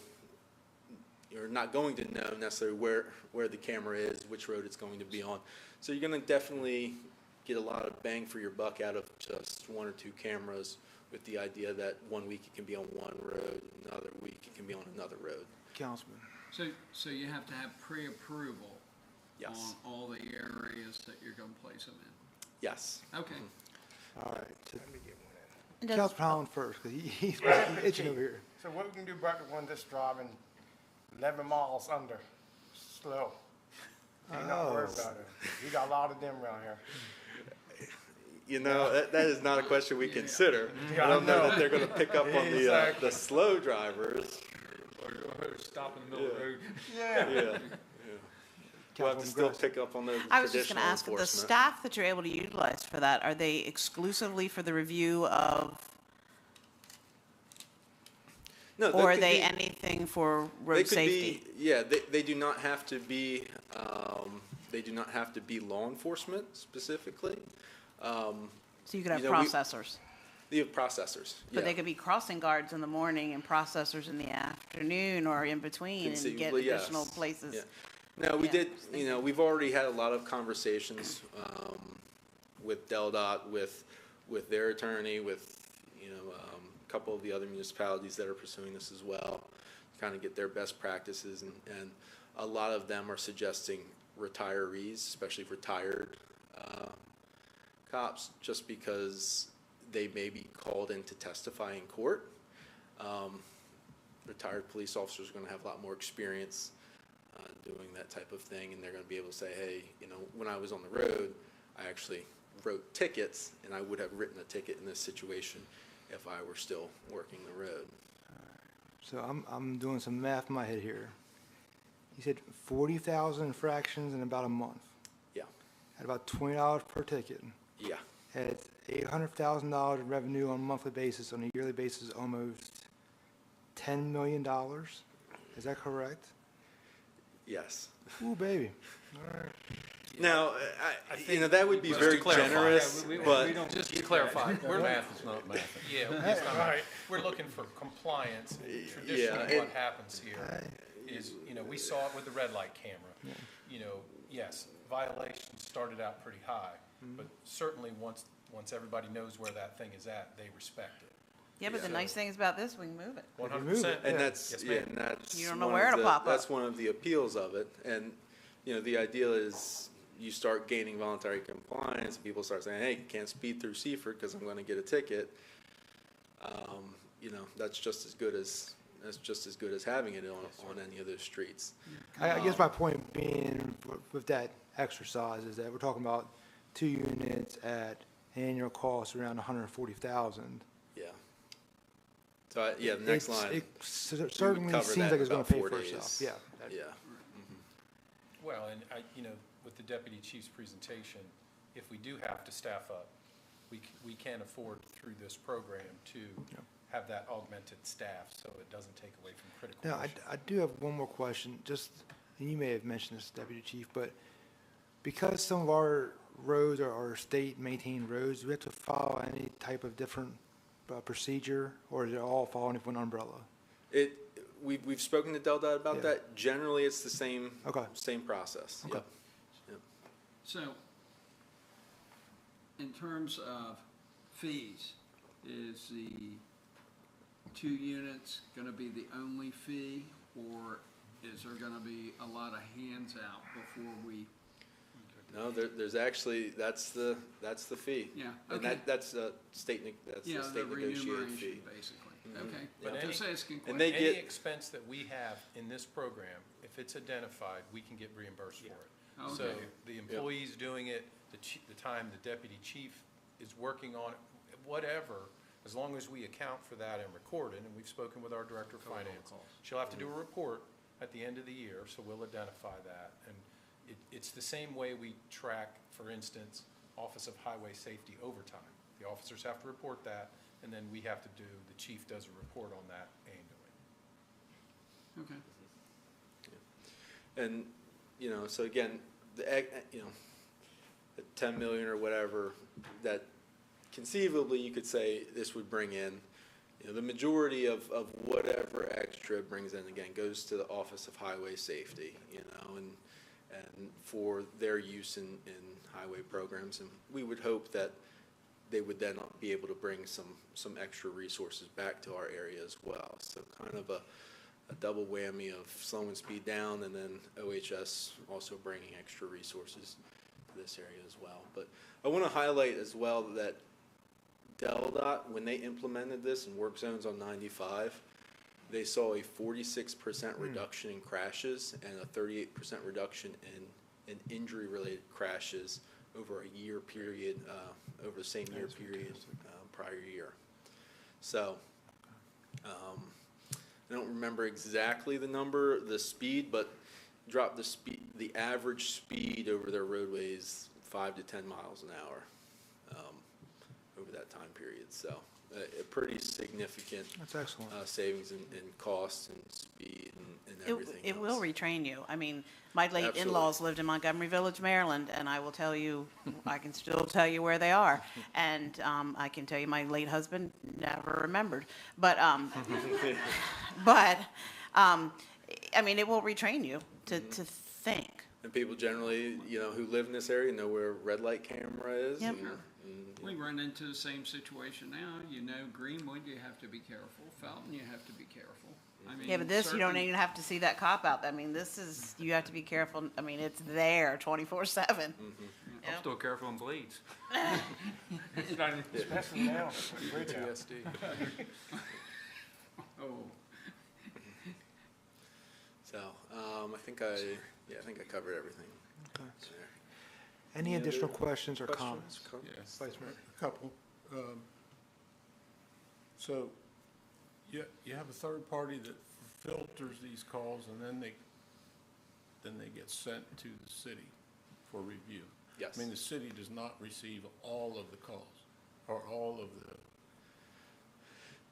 you're not going to know necessarily where the camera is, which road it's going to be on. So you're going to definitely get a lot of bang for your buck out of just 1 or 2 cameras, with the idea that 1 week it can be on one road, another week it can be on another road. Councilman. So you have to have pre-approval Yes. on all the areas that you're going to place them in? Yes. Okay. All right. And does- Councilman Holland first, because he's itching over here. So what we can do about the one that's driving 11 miles under, slow? Ain't not worried about it. We got a lot of them around here. That is not a question we consider. Yeah, I don't know I know. that they're going to pick up on Exactly. the slow drivers. Stop in the middle of the road. Yeah. Yeah. We'll have to Councilman still Gress. pick up on those I was just going traditional to ask, the enforcement. staff that you're able to utilize for that, are they exclusively for the review of, No, that or are could they be- anything for They road could safety? be, yeah, they do not have to be, law enforcement specifically. So you could have You know, we- processors, You have processors, yeah. but they could be crossing guards in the morning and processors in the afternoon or in between and get Conceivably, yes. additional places. Yeah. No, we Yeah. did, you know, we've already had a lot of conversations with DelDOT, with their attorney, with, you know, a couple of the other municipalities that are pursuing this as well, kind of get their best practices, and a lot of them are suggesting retirees, especially retired cops, just because they may be called in to testify in court. Retired police officers are going to have a lot more experience doing that type of thing, and they're going to be able to say, hey, you know, when I was on the road, I actually wrote tickets, and I would have written a ticket in this situation if I were still working the road. So I'm doing some math in my head here. You said 40,000 infractions in about a month. Yeah, At about $20 per ticket. yeah, At $800,000 in revenue on a monthly basis, on a yearly basis, almost $10 million. Is that correct? yes. Ooh, baby. All right. Now, you know, that would be Just very to clarify. generous, but Just to clarify, we're, Math is not math. yeah, we're looking for compliance. Traditionally, Yeah, what happens here is, you know, we saw it with the red light camera. You know, yes, violations started out pretty high, but certainly once everybody knows where that thing is at, they respect it. Yeah, but the nice thing is about this, we can move it. 100%. and that's, Yes, yeah, ma'am. and that's You don't know one where of it'll pop up. That's one of the appeals of it, and, you know, the ideal is you start gaining voluntary compliance, people start saying, hey, you can't speed through Seaford because I'm going to get a ticket. You know, that's just as good as having it on any of those streets. I guess my point being with that exercise is that we're talking about 2 units at annual cost around 140,000. Yeah. So, yeah, the next line. It certainly cover seems that like in it's going about to pay 4 for days. itself. Yeah. Yeah. Well, and you know, with the deputy chief's presentation, if we do have to staff up, we can afford through this program to have that augmented staff, so it doesn't take away from critical Now, missions. I do have one more question, just, and you may have mentioned this, Deputy Chief, but because some of our roads are state-maintained roads, do we have to follow any type of different procedure, or is it all fall under one umbrella? We've spoken to DelDOT about Yeah. that. Generally, it's the same, Okay. same process. Okay. Yep. So, in terms of fees, is the 2 units gonna be the only fee, or is there gonna be a lot of hands out before we? No, there's actually, that's the fee. Yeah, And okay. that's a state Yeah, the negotiated remuneration, fee. basically. Mhm. Okay, But just any- asking and questions. they Any get- expense that we have in this program, if it's identified, we can get reimbursed for it. So Okay. the employee's doing it, the time the deputy chief is working on it, whatever, as long as we account for that and record it, and we've spoken with our director of finance. She'll have to do a report at the end of the year, so we'll identify that. And it's the same way we track, for instance, Office of Highway Safety overtime. The officers have to report that, and then we have to the chief does a report on that annually. Okay. And, you know, so again, you know, the 10 million or whatever, that conceivably you could say this would bring in, you know, the majority of whatever extra it brings in, again, goes to the Office of Highway Safety, you know, and for their use in highway programs. And we would hope that they would then be able to bring some extra resources back to our area as well. So kind of a double whammy of slowing speed down, and then OHS also bringing extra resources to this area as well. But I want to highlight as well that DelDOT, when they implemented this in work zones on 95, they saw a 46% reduction in crashes and a 38% reduction in injury-related crashes over a year period, over the same year period prior year. So, I don't remember exactly the number, the speed, but dropped the average speed over their roadways 5 to 10 miles an hour over that time period. So, a pretty significant That's excellent. savings in cost and speed and everything It else. will retrain you. I mean, my late Absolutely. in-laws lived in Montgomery Village, Maryland, and I will tell you, I can still tell you where they are. And I can tell you my late husband never remembered. But, I mean, it will retrain you to think. And people generally, who live in this area know where a red light camera is. Yep. We run into the same situation now. Greenwood, you have to be careful. Felton, you have to be careful. I mean, Yeah, but this, you don't certain- even have to see that cop out. I mean, this is, you have to be careful. I mean, it's there 24/7. I'm still careful on blades. Especially now. PTSD. Oh, So, I think I covered everything. there. Any Any additional other questions or questions? comments? Yes, Vice Mayor. a couple. So, you have a third party that filters these calls, and then they get sent to the city for review. Yes. I mean, the city does not receive all of the calls, or all of the,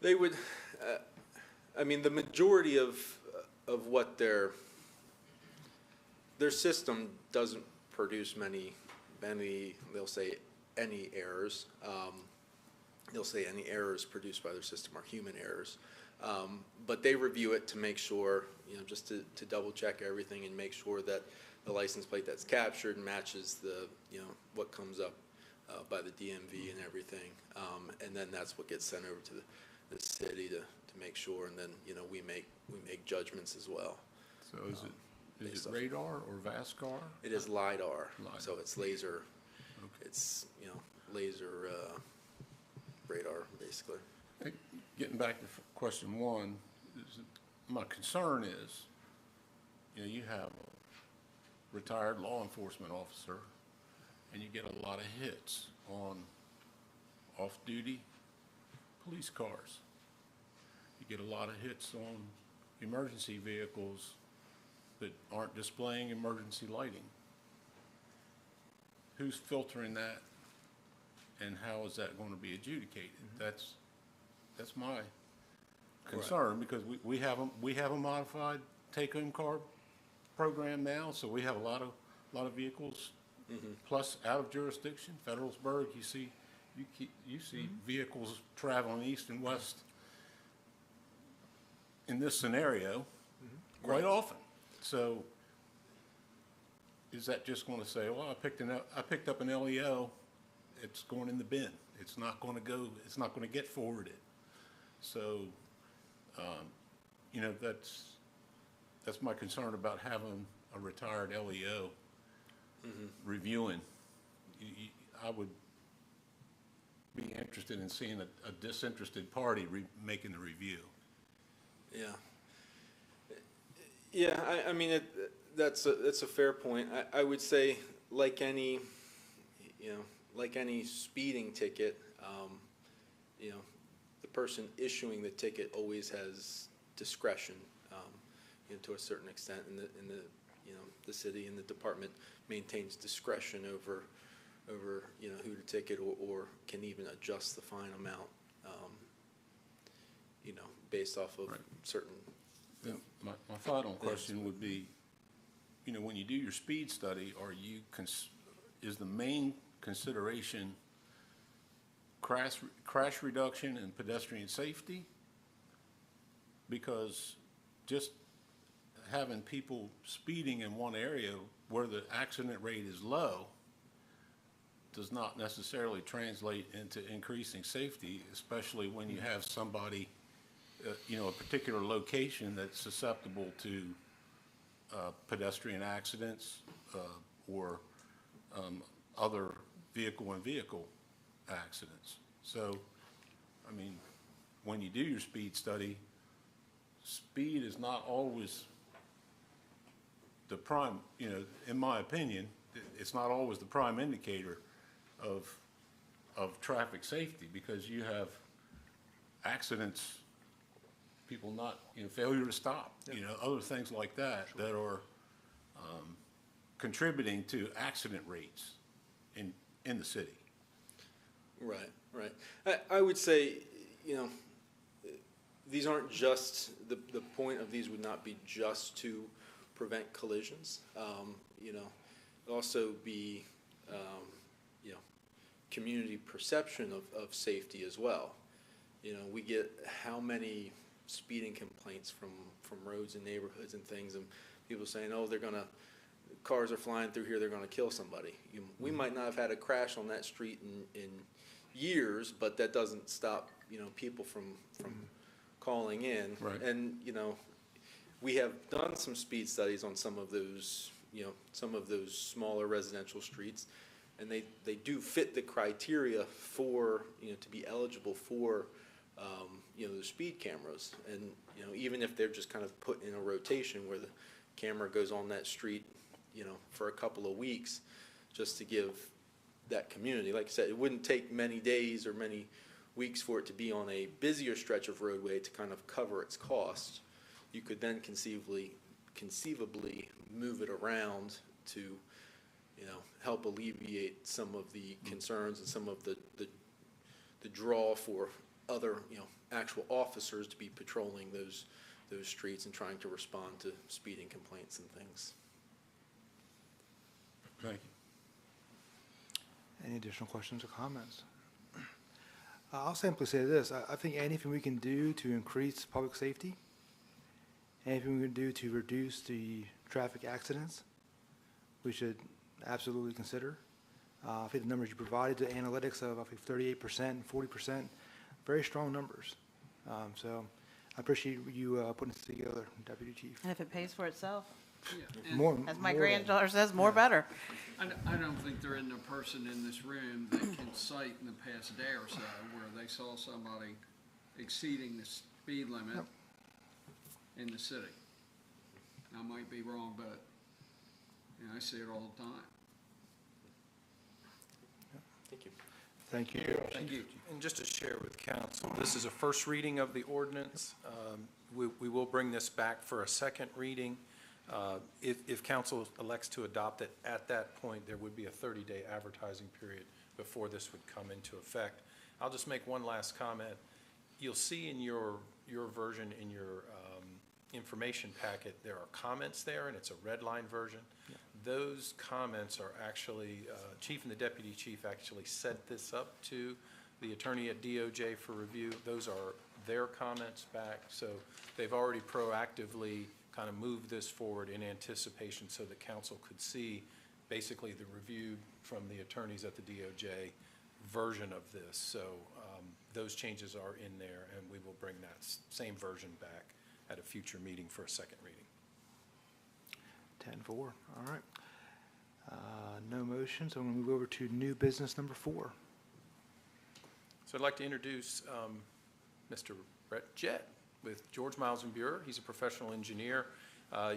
They would, the majority of what their system doesn't produce many, they'll say any errors. They'll say any errors produced by their system are human errors. But they review it to make sure, just to double check everything and make sure that the license plate that's captured matches the, what comes up by the DMV and everything. And then that's what gets sent over to the city to make sure, and then, we make judgments as well. so is based it off- radar or VASCAR? It is LiDAR, LiDAR. so it's laser, Okay. it's, laser radar, basically. Hey, getting back to question one, my concern is, you have a retired law enforcement officer, and you get a lot of hits on off-duty police cars. You get a lot of hits on emergency vehicles that aren't displaying emergency lighting. Who's filtering that, and how is that going to be adjudicated? That's my concern, because we have a modified take-home car program now, so we have a lot of vehicles, plus out of jurisdiction, Federalsburg, you see vehicles traveling east and west in this scenario quite often. So is that just going to say, well, I picked up an LEO, it's going in the bin, it's not going to get forwarded. So, that's my concern about having a retired LEO reviewing. I would be interested in seeing a disinterested party making the review. Yeah. Yeah, that's a fair point. I would say, like any speeding ticket, the person issuing the ticket always has discretion, to a certain extent, and the city and the department maintains discretion over who to ticket, or can even adjust the fine amount, based off of certain. Then my final question would be, when you do your speed study, is the main consideration crash reduction and pedestrian safety? Because just having people speeding in one area where the accident rate is low does not necessarily translate into increasing safety, especially when you have somebody, a particular location that's susceptible to pedestrian accidents or other vehicle-on-vehicle accidents. So, when you do your speed study, speed is not always the prime, in my opinion, it's not always the prime indicator of traffic safety, because you have accidents, people not, failure to stop, other things like that are contributing to accident rates in the city. Right. I would say, these aren't just, the point of these would not be just to prevent collisions. You know, also be, you know, community perception of safety as well. You know, we get how many speeding complaints from roads and neighborhoods and things, and people saying, oh, cars are flying through here, they're gonna kill somebody. We might not have had a crash on that street in years, but that doesn't stop, you know, people from calling in. Right. And, you know, we have done some speed studies on some of those, you know, some of those smaller residential streets, and they do fit the criteria for, you know, to be eligible for, you know, the speed cameras. And, you know, even if they're just kind of put in a rotation where the camera goes on that street, you know, for a couple of weeks, just to give that community, like I said, it wouldn't take many days or many weeks for it to be on a busier stretch of roadway to kind of cover its costs. You could then conceivably move it around to, you know, help alleviate some of the concerns and some of the draw for other, you know, actual officers to be patrolling those streets and trying to respond to speeding complaints and things. Thank you. Any additional questions or comments? I'll simply say this. I think anything we can do to increase public safety, anything we can do to reduce the traffic accidents, we should absolutely consider. I think the numbers you provided, the analytics of, I think, 38% and 40%, very strong numbers. So I appreciate you putting this together, Deputy Chief. And if it pays for itself, Yeah, and More, as my more granddaughter says, more better. I don't think there isn't a person in this room that can cite in the past day or so where they saw somebody exceeding the speed limit Yep. in the city. I might be wrong, but, you know, I see it all the time. Thank you. Thank you. Thank you. And just to share with council, this is a first reading of the ordinance. We will bring this back for a second reading. If council elects to adopt it, at that point, there would be a 30-day advertising period before this would come into effect. I'll just make one last comment. You'll see in your version, in your information packet, there are comments there, and it's a red line version. Yeah. Those comments are actually, Chief and the Deputy Chief actually sent this up to the attorney at DOJ for review. Those are their comments back, so they've already proactively kind of moved this forward in anticipation so that council could see basically the review from the attorneys at the DOJ version of this. So those changes are in there, and we will bring that same version back at a future meeting for a second reading. 10-4, all right. No motion, so I'm going to move over to new business number 4. So I'd like to introduce Mr. Brett Jett with George Miles and Buer. He's a professional engineer.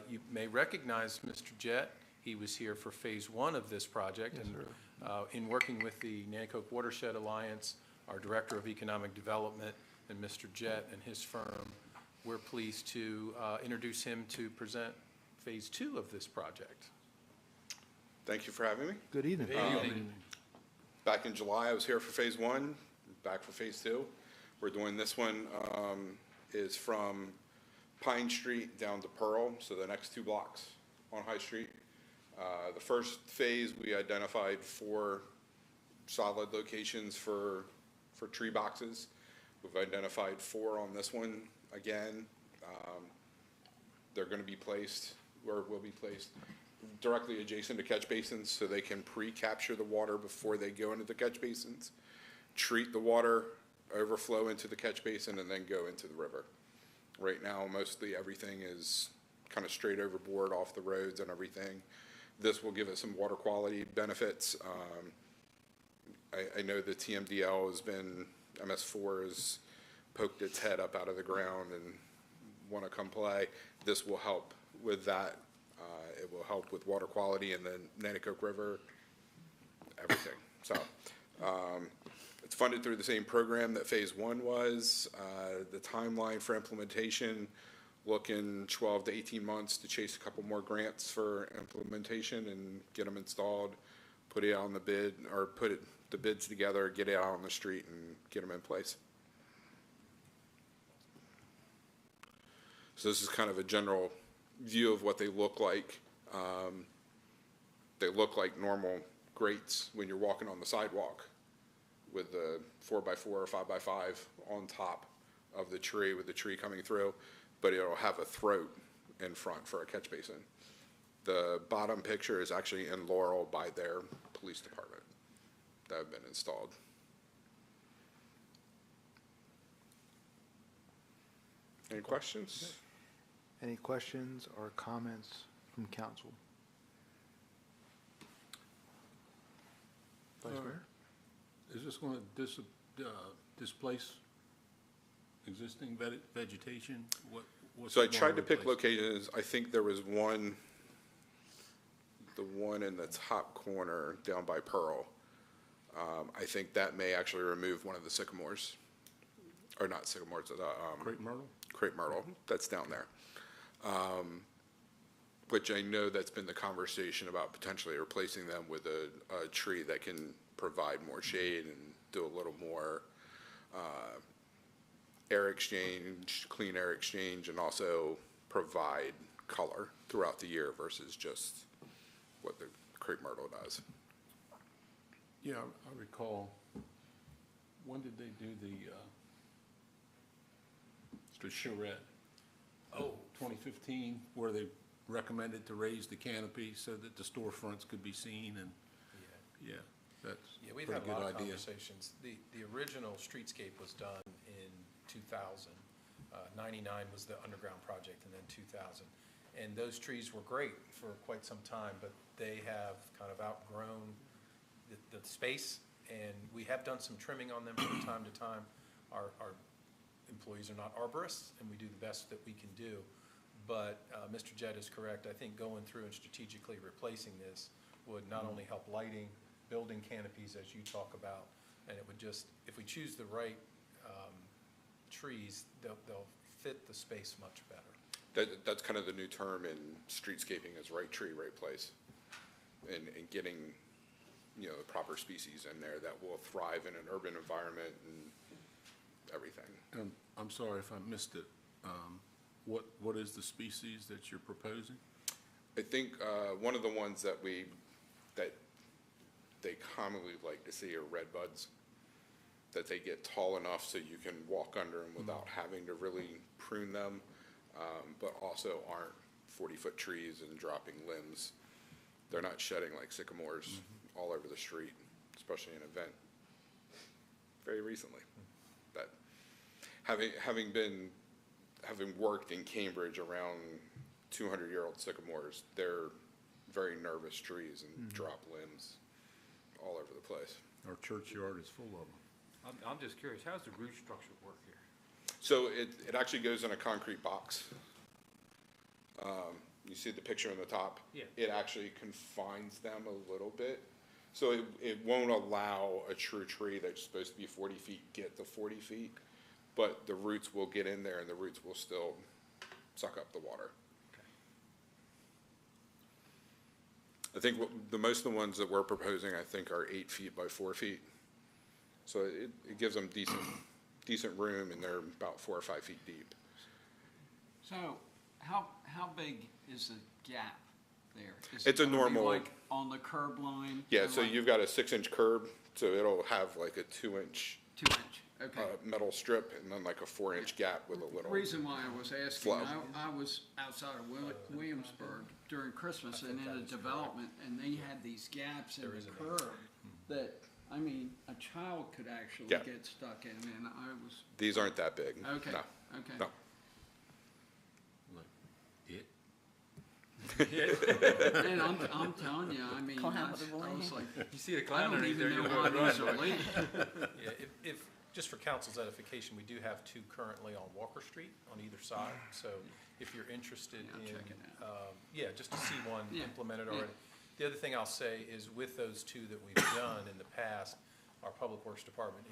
You may recognize Mr. Jett. He was here for phase 1 of this project. Yes, and in working with the Nanticoke Watershed Alliance, our Director of Economic Development, and Mr. Jett and his firm, we're pleased to introduce him to present phase 2 of this project. Thank you for having me. Good evening. Back in July, I was here for phase 1, back for phase 2. We're doing this one is from Pine Street down to Pearl, so the next 2 blocks on High Street. The first phase, we identified 4 solid locations for tree boxes. We've identified 4 on this one. Again, they're going to be placed, or will be placed, directly adjacent to catch basins so they can pre-capture the water before they go into the catch basins, treat the water, overflow into the catch basin, and then go into the river. Right now, mostly everything is kind of straight overboard off the roads and everything. This will give us some water quality benefits. I know the TMDL has been, MS4 has poked its head up out of the ground and want to come play. This will help with that. It will help with water quality in the Nanticoke River, everything. So it's funded through the same program that phase 1 was. The timeline for implementation, looking 12 to 18 months to chase a couple more grants for implementation and get them installed, put it on the bid, or put the bids together, get it out on the street and get them in place. So this is kind of a general view of what they look like. They look like normal grates when you're walking on the sidewalk with the 4x4 or 5x5 on top of the tree with the tree coming through, but it'll have a throat in front for a catch basin. The bottom picture is actually in Laurel by their police department that have been installed. Any questions? Any questions or comments from council? Vice Mayor? Is this going to displace existing vegetation? What's So I it gonna tried to pick replace? locations. I think there was one, the one in the top corner down by Pearl. I think that may actually remove one of the sycamores, or not sycamores, Crepe myrtle? crepe myrtle that's down there. Which I know that's been the conversation about potentially replacing them with a tree that can provide more shade and do a little more air exchange, clean air exchange, and also provide color throughout the year versus just what the crepe myrtle does. Yeah, I recall, when did they do the charrette? Oh, 2015, where they recommended to raise the canopy so that the storefronts could be seen, and, yeah, that's a We've pretty had a good lot of idea. conversations. The original streetscape was done in 2000. 99 was the underground project, and then 2000. And those trees were great for quite some time, but they have kind of outgrown the space, and we have done some trimming on them from time to time. Our employees are not arborists, and we do the best that we can do. But Mr. Jett is correct. I think going through and strategically replacing this would not only help lighting, building canopies, as you talk about, and it would just, if we choose the right trees, they'll fit the space much better. That's kind of the new term in streetscaping is right tree, right place. And getting, you know, the proper species in there that will thrive in an urban environment and everything. I'm sorry if I missed it. What is the species that you're proposing? I think one of the ones that they commonly like to see are red buds, that they get tall enough so you can walk under them without having to really prune them, but also aren't 40-foot trees and dropping limbs. They're not shedding like sycamores all over the street, especially in an event very recently. But having worked in Cambridge around 200-year-old sycamores, they're very nervous trees and drop limbs all over the place. Our churchyard is full of them. I'm just curious, how's the root structure work here? So it actually goes in a concrete box. You see the picture on the top? Yeah. It actually confines them a little bit. So it won't allow a true tree that's supposed to be 40 feet get to 40 feet, but the roots will get in there and the roots will still suck up the water. I think the most of the ones that we're proposing, I think, are 8 feet by 4 feet. So it gives them decent room, and they're about 4 or 5 feet deep. So how big is the gap there? Is It's it a gonna be normal- like on the curb line? Yeah, Or so like you've got a 6-inch curb, so it'll have like a 2-inch 2-inch, okay. metal strip, and then like a 4-inch gap with a The little. reason why I was asking, flow. I was outside of Williamsburg during Christmas and in a development, and they had these gaps in the curb that, I mean, a child could actually Yeah. get stuck in, and I was, These aren't that big. okay, No, okay. no. And I'm telling you, I mean, Clown I with a was like, You see the I clown don't underneath there, even know you're why gonna these are run. legal. Yeah, if, just for council's edification, we do have 2 currently on Walker Street on either side. So if you're interested Yeah, I'll in, check it yeah, just to see one Yeah, implemented yeah. already. The other thing I'll say is with those 2 that we've done in the past, our Public Works Department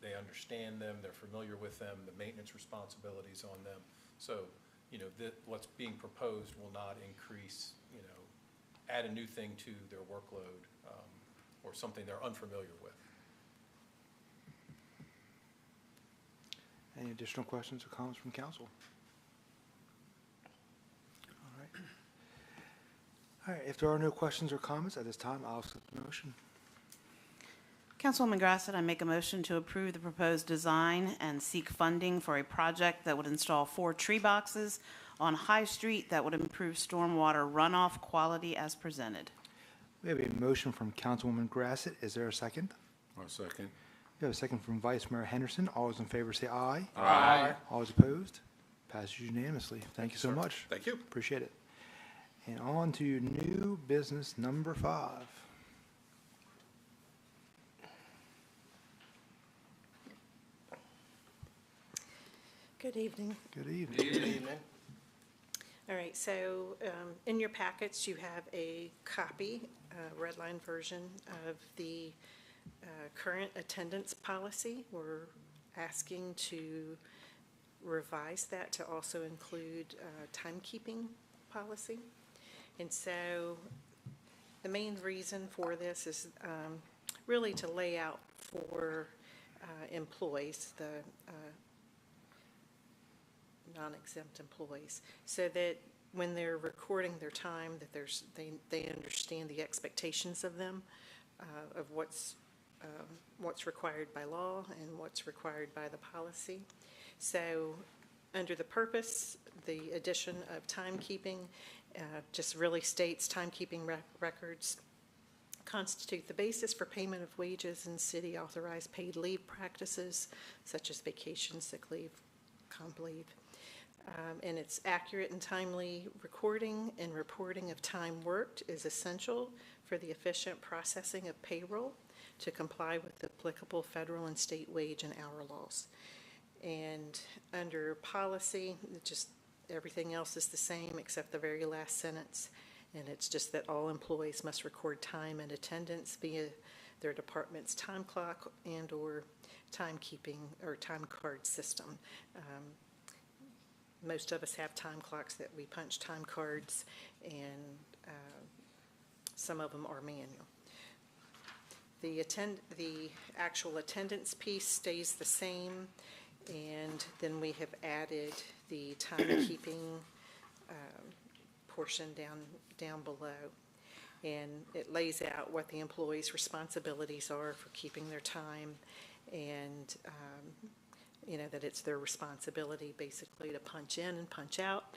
they understand them, they're familiar with them, the maintenance responsibilities on them. So, you know, what's being proposed will not increase, you know, add a new thing to their workload, or something they're unfamiliar with. Any additional questions or comments from council? All right, if there are no questions or comments at this time, I'll accept the motion. Councilwoman Grassett, I make a motion to approve the proposed design and seek funding for a project that would install 4 tree boxes on High Street that would improve stormwater runoff quality as presented. We have a motion from Councilwoman Grassett. Is there a second? I'll second. We have a second from Vice Mayor Henderson. All those in favor say aye. Aye. All those opposed? Passes unanimously. Thank you so much. Thank you. Appreciate it. And on to new business number 5. Good evening. Good evening. Good evening. All right, so in your packets, you have a copy, red line version of the current attendance policy. We're asking to revise that to also include timekeeping policy. And so the main reason for this is really to lay out for employees, the non-exempt employees, so that when they're recording their time, that they understand the expectations of them, of what's required by law and what's required by the policy. So under the purpose, the addition of timekeeping just really states timekeeping records constitute the basis for payment of wages and city authorized paid leave practices such as vacation, sick leave, comp leave. And its accurate and timely recording and reporting of time worked is essential for the efficient processing of payroll to comply with the applicable federal and state wage and hour laws. And under policy, just everything else is the same except the very last sentence. And it's just that all employees must record time and attendance via their department's time clock and or timekeeping or time card system. Most of us have time clocks that we punch time cards, and some of them are manual. The actual attendance piece stays the same, and then we have added the timekeeping portion down below. And it lays out what the employee's responsibilities are for keeping their time, and you know, that it's their responsibility basically to punch in and punch out.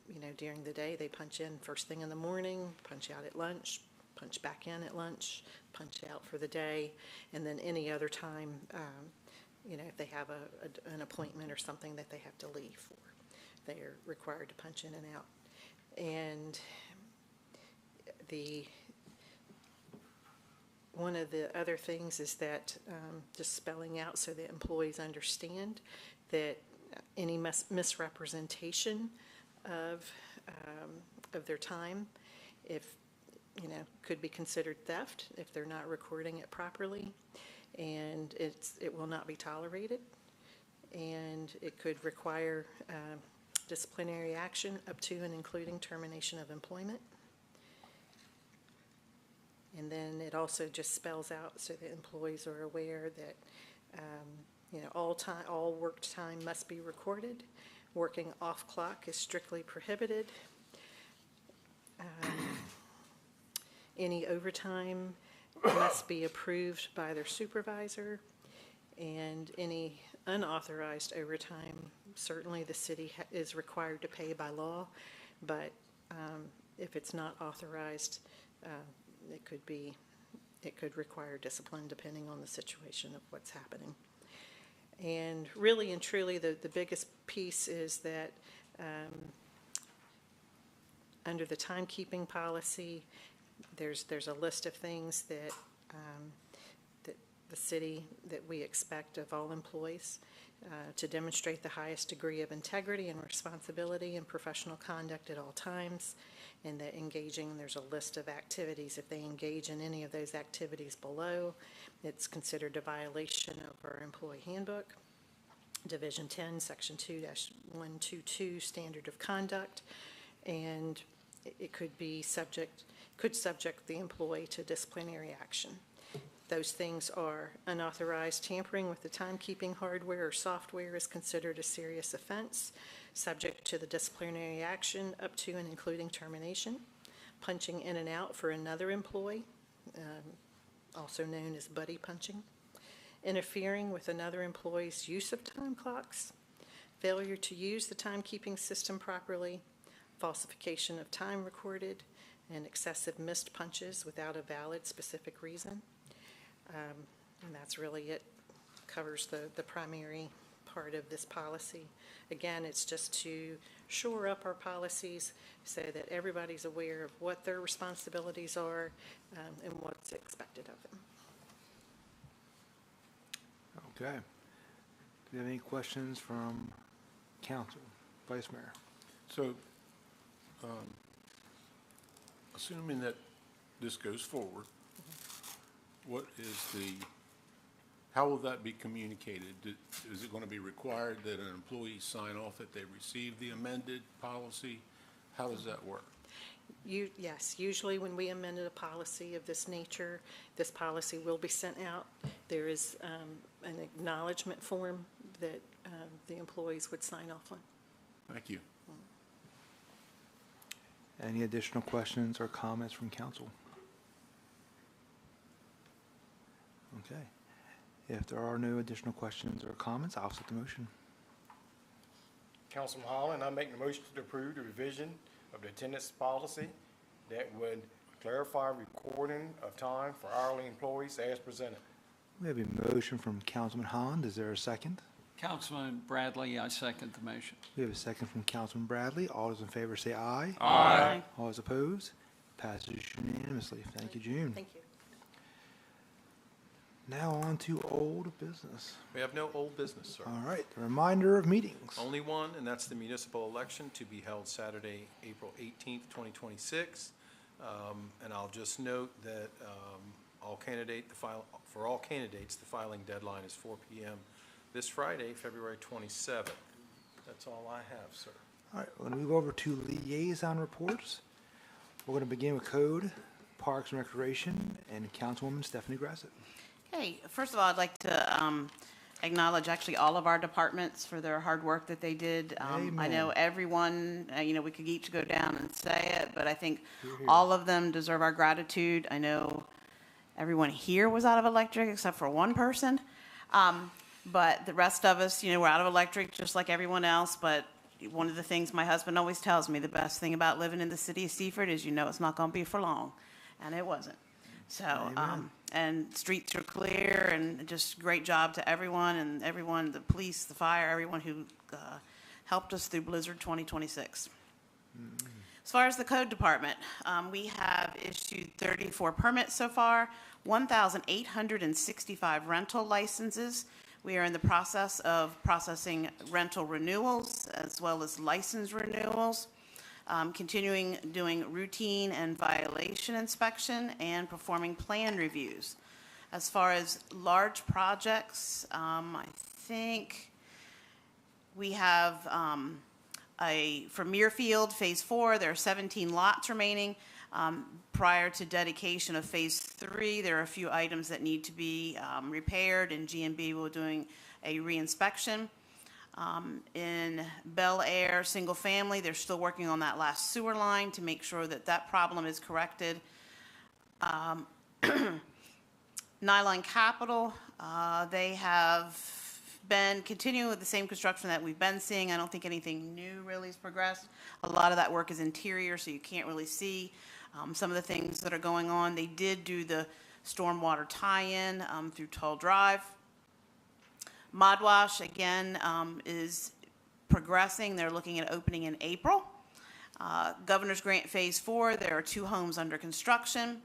You know, during the day, they punch in first thing in the morning, punch out at lunch, punch back in at lunch, punch out for the day, and then any other time, you know, if they have an appointment or something that they have to leave for, they are required to punch in and out. And one of the other things is that just spelling out so that employees understand that any misrepresentation of their time, if you know, could be considered theft if they're not recording it properly, and it will not be tolerated, and it could require disciplinary action up to and including termination of employment. And then it also just spells out so that employees are aware that, you know, all work time must be recorded. Working off clock is strictly prohibited. Any overtime must be approved by their supervisor, and any unauthorized overtime, certainly the city is required to pay by law, but if it's not authorized, it could require discipline depending on the situation of what's happening. And really and truly, the biggest piece is that under the timekeeping policy, there's a list of things that that the city, that we expect of all employees, to demonstrate the highest degree of integrity and responsibility and professional conduct at all times, and that there's a list of activities. If they engage in any of those activities below, it's considered a violation of our employee handbook, Division 10, Section 2-122, Standard of Conduct, and it could subject the employee to disciplinary action. Those things are unauthorized tampering with the timekeeping hardware or software is considered a serious offense. subject to the disciplinary action up to and including termination, punching in and out for another employee, also known as buddy punching, interfering with another employee's use of time clocks, failure to use the timekeeping system properly, falsification of time recorded, and excessive missed punches without a valid specific reason. And that's really it. Covers the primary part of this policy. Again, it's just to shore up our policies so that everybody's aware of what their responsibilities are and what's expected of them. Okay. Do you have any questions from council? Vice Mayor? So, assuming that this goes forward, what is how will that be communicated? Is it going to be required that an employee sign off that they received the amended policy? How does that work? Yes, usually when we amended a policy of this nature, this policy will be sent out. There is an acknowledgement form that the employees would sign off on. Thank you. Any additional questions or comments from council? Okay. If there are no additional questions or comments, I'll set the motion. Councilman Holland, I make the motion to approve the revision of the attendance policy that would clarify recording of time for hourly employees as presented. We have a motion from Councilman Holland. Is there a second? Councilman Bradley, I second the motion. We have a second from Councilman Bradley. All those in favor say aye. Aye. All those opposed? Passes unanimously. Thank you, June. Thank you. Now on to old business. We have no old business, sir. All right, the reminder of meetings. Only one, and that's the municipal election to be held Saturday, April 18th, 2026. And I'll just note that for all candidates, the filing deadline is 4 p.m. this Friday, February 27th. That's all I have, sir. All right, we're going to move over to liaison reports. We're going to begin with Code, Parks and Recreation, and Councilwoman Stephanie Grassett. Okay, first of all, I'd like to acknowledge actually all of our departments for their hard work that they did. I know everyone, we could each go down and say it, but I think all of them deserve our gratitude. I know everyone here was out of electric except for one person. But the rest of us, we're out of electric just like everyone else. But one of the things my husband always tells me, the best thing about living in the city of Seaford is it's not going to be for long. And it wasn't. So, and streets are clear, and just great job to everyone, the police, the fire, everyone who helped us through Blizzard 2026. As far as the code department, we have issued 34 permits so far, 1,865 rental licenses. We are in the process of processing rental renewals as well as license renewals. Continuing doing routine and violation inspection and performing plan reviews. As far as large projects, I think we have for Muirfield Phase 4, there are 17 lots remaining. Prior to dedication of Phase 3, there are a few items that need to be repaired, and GMB will be doing a reinspection. In Bel Air single family, they're still working on that last sewer line to make sure that problem is corrected. Nyline Capital, they have been continuing with the same construction that we've been seeing. I don't think anything new really has progressed. A lot of that work is interior, so you can't really see some of the things that are going on. They did do the stormwater tie-in through Toll Drive. Modwash, again, is progressing. They're looking at opening in April. Governor's Grant Phase 4, there are 2 homes under construction.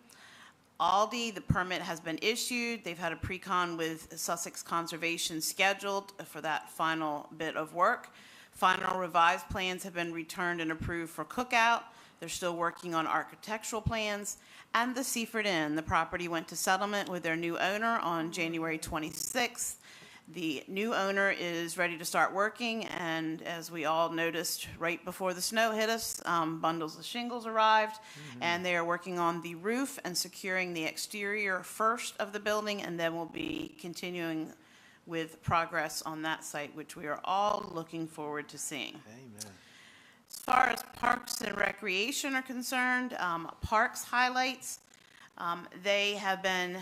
Aldi, the permit has been issued. They've had a pre-con with Sussex Conservation scheduled for that final bit of work. Final revised plans have been returned and approved for Cookout. They're still working on architectural plans. And the Seaford Inn, the property went to settlement with their new owner on January 26th. The new owner is ready to start working, and as we all noticed right before the snow hit us, bundles of shingles arrived, and they are working on the roof and securing the exterior first of the building, and then we'll be continuing with progress on that site, which we are all looking forward to seeing. Amen. As far as parks and recreation are concerned, parks highlights, they have been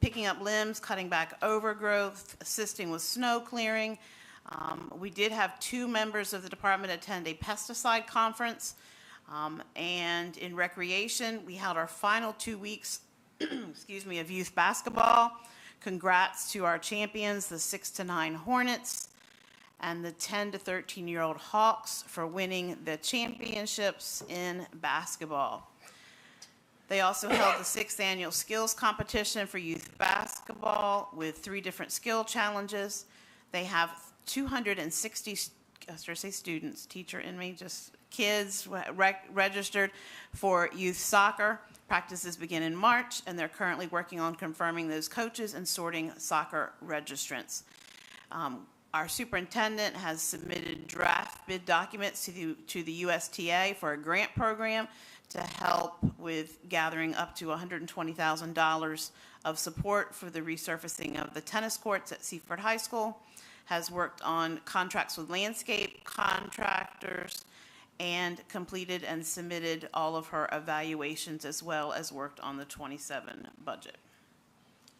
picking up limbs, cutting back overgrowth, assisting with snow clearing. We did have 2 members of the department attend a pesticide conference. And in recreation, we held our final 2 weeks, excuse me, of youth basketball. Congrats to our champions, the 6 to 9 Hornets and the 10 to 13-year-old Hawks for winning the championships in basketball. They also held the 6th annual skills competition for youth basketball with 3 different skill challenges. They have 260 students, teacher, inmate, just kids registered for youth soccer. Practices begin in March, and they're currently working on confirming those coaches and sorting soccer registrants. Our superintendent has submitted draft bid documents to the USTA for a grant program to help with gathering up to $120,000 of support for the resurfacing of the tennis courts at Seaford High School, has worked on contracts with landscape contractors, and completed and submitted all of her evaluations, as well as worked on the 27 budget.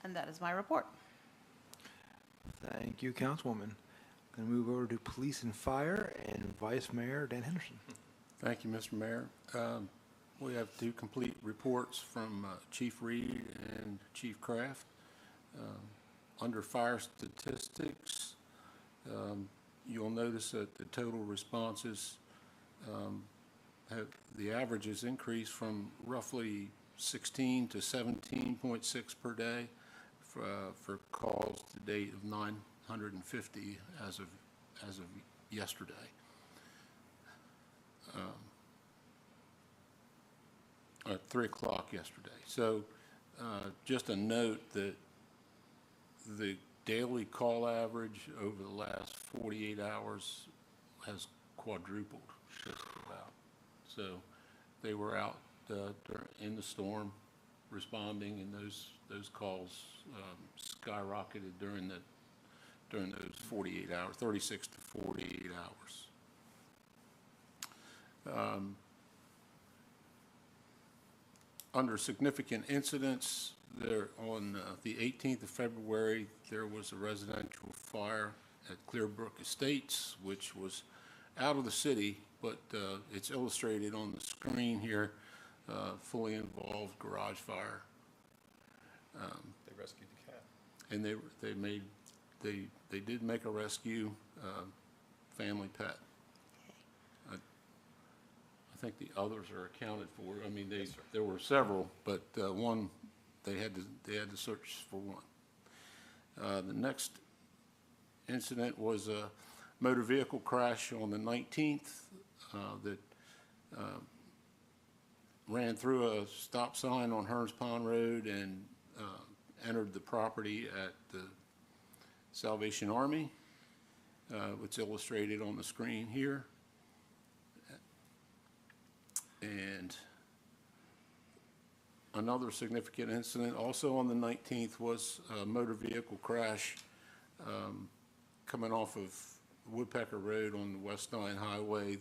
And that is my report. Thank you, Councilwoman. Going to move over to Police and Fire and Vice Mayor Dan Henderson. Thank you, Mr. Mayor. We have 2 complete reports from Chief Reed and Chief Kraft. Under fire statistics, you'll notice that the total responses the average has increased from roughly 16 to 17.6 per day for calls to date of 950 as of yesterday. At 3 o'clock yesterday. So just a note that the daily call average over the last 48 hours has quadrupled just about. So they were out in the storm responding, and those calls skyrocketed during those 48 hours, 36 to 48 hours. Under significant incidents, there on the 18th of February, there was a residential fire at Clearbrook Estates, which was out of the city, but it's illustrated on the screen here, fully involved garage fire. They rescued the cat. And they did make a rescue, family pet. I think the others are accounted for. I mean, there were several, but one they had to search for one. The next incident was a motor vehicle crash on the 19th that ran through a stop sign on Hearns Pond Road and entered the property at the Salvation Army. It's illustrated on the screen here. And another significant incident also on the 19th was a motor vehicle crash coming off of Woodpecker Road on the West Nine Highway.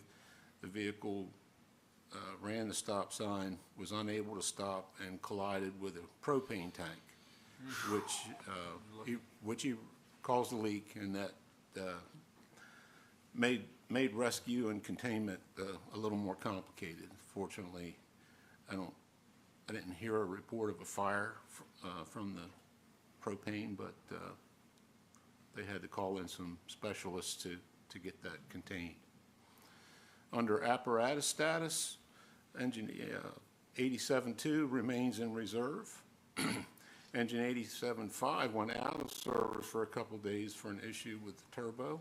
The vehicle ran the stop sign, was unable to stop, and collided with a propane tank, which caused a leak, and that made rescue and containment a little more complicated. Fortunately, I didn't hear a report of a fire from the propane, but they had to call in some specialists to get that contained. Under apparatus status, engine 87.2 remains in reserve. Engine 87.5 went out of service for a couple days for an issue with the turbo.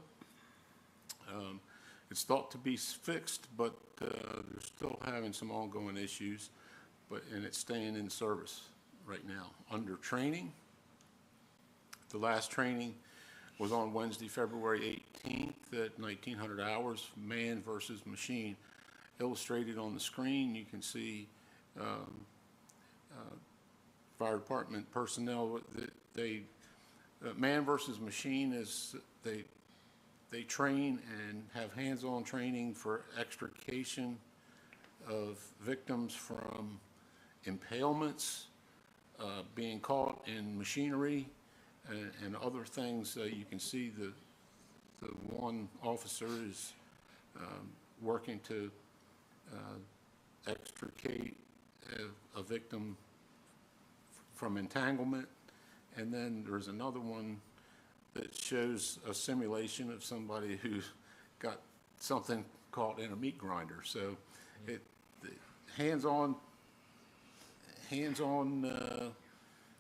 It's thought to be fixed, but they're still having some ongoing issues, and it's staying in service right now. Under training, the last training was on Wednesday, February 18th at 1900 hours, man versus machine. Illustrated on the screen, you can see fire department personnel. They Man versus Machine is, they train and have hands-on training for extrication of victims from impalements, being caught in machinery, and other things. You can see the one officer is working to extricate a victim from entanglement. And then there's another one that shows a simulation of somebody who got something caught in a meat grinder. So the hands-on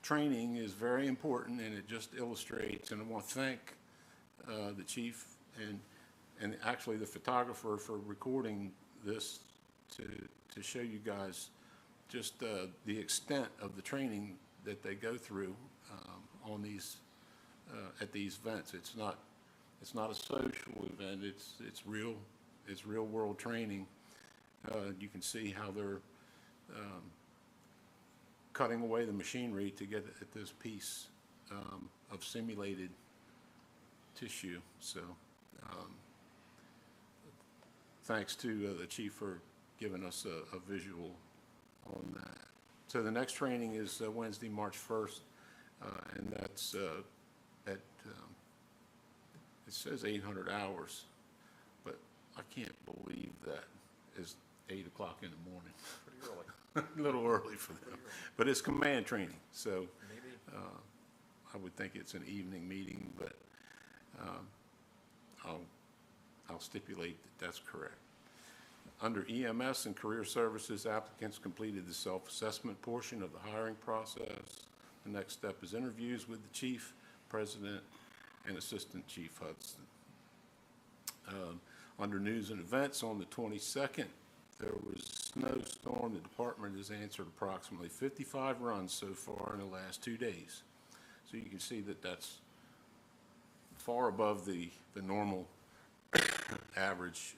training is very important, and it just illustrates, and I want to thank the chief and actually the photographer for recording this to show you guys just the extent of the training that they go through on these at these events. It's not a social event. It's real world training. You can see how they're cutting away the machinery to get at this piece of simulated tissue. So thanks to the chief for giving us a visual on that. So the next training is Wednesday, March 1st, and that's at, it says 800 hours, but I can't believe that is 8 o'clock in the morning. Pretty early. A little early for them, but it's command training, so I would think it's an evening meeting, but I'll stipulate that that's correct. Under EMS and Career Services, applicants completed the self-assessment portion of the hiring process. The next step is interviews with the chief, president, and assistant chief Hudson. Under news and events, on the 22nd, there was a snowstorm. The department has answered approximately 55 runs so far in the last 2 days. So you can see that that's far above the normal average.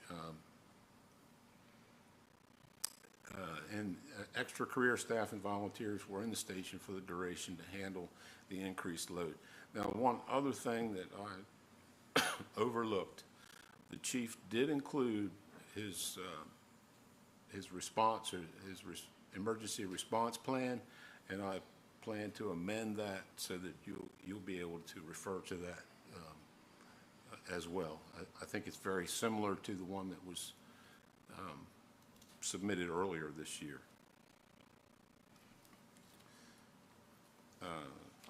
And extra career staff and volunteers were in the station for the duration to handle the increased load. Now, one other thing that I overlooked, the chief did include his response, or his emergency response plan, and I plan to amend that so that you'll be able to refer to that as well. I think it's very similar to the one that was submitted earlier this year.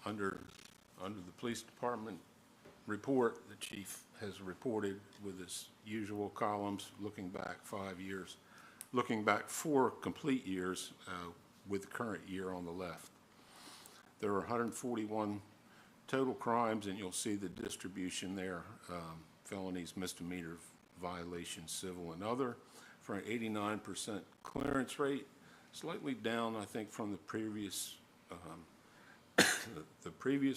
Under the police department report, the chief has reported with his usual columns, looking back 5 years, looking back 4 complete years with the current year on the left. There are 141 total crimes, and you'll see the distribution there, felonies, misdemeanor, violations, civil, and other, for an 89% clearance rate, slightly down, I think, from the previous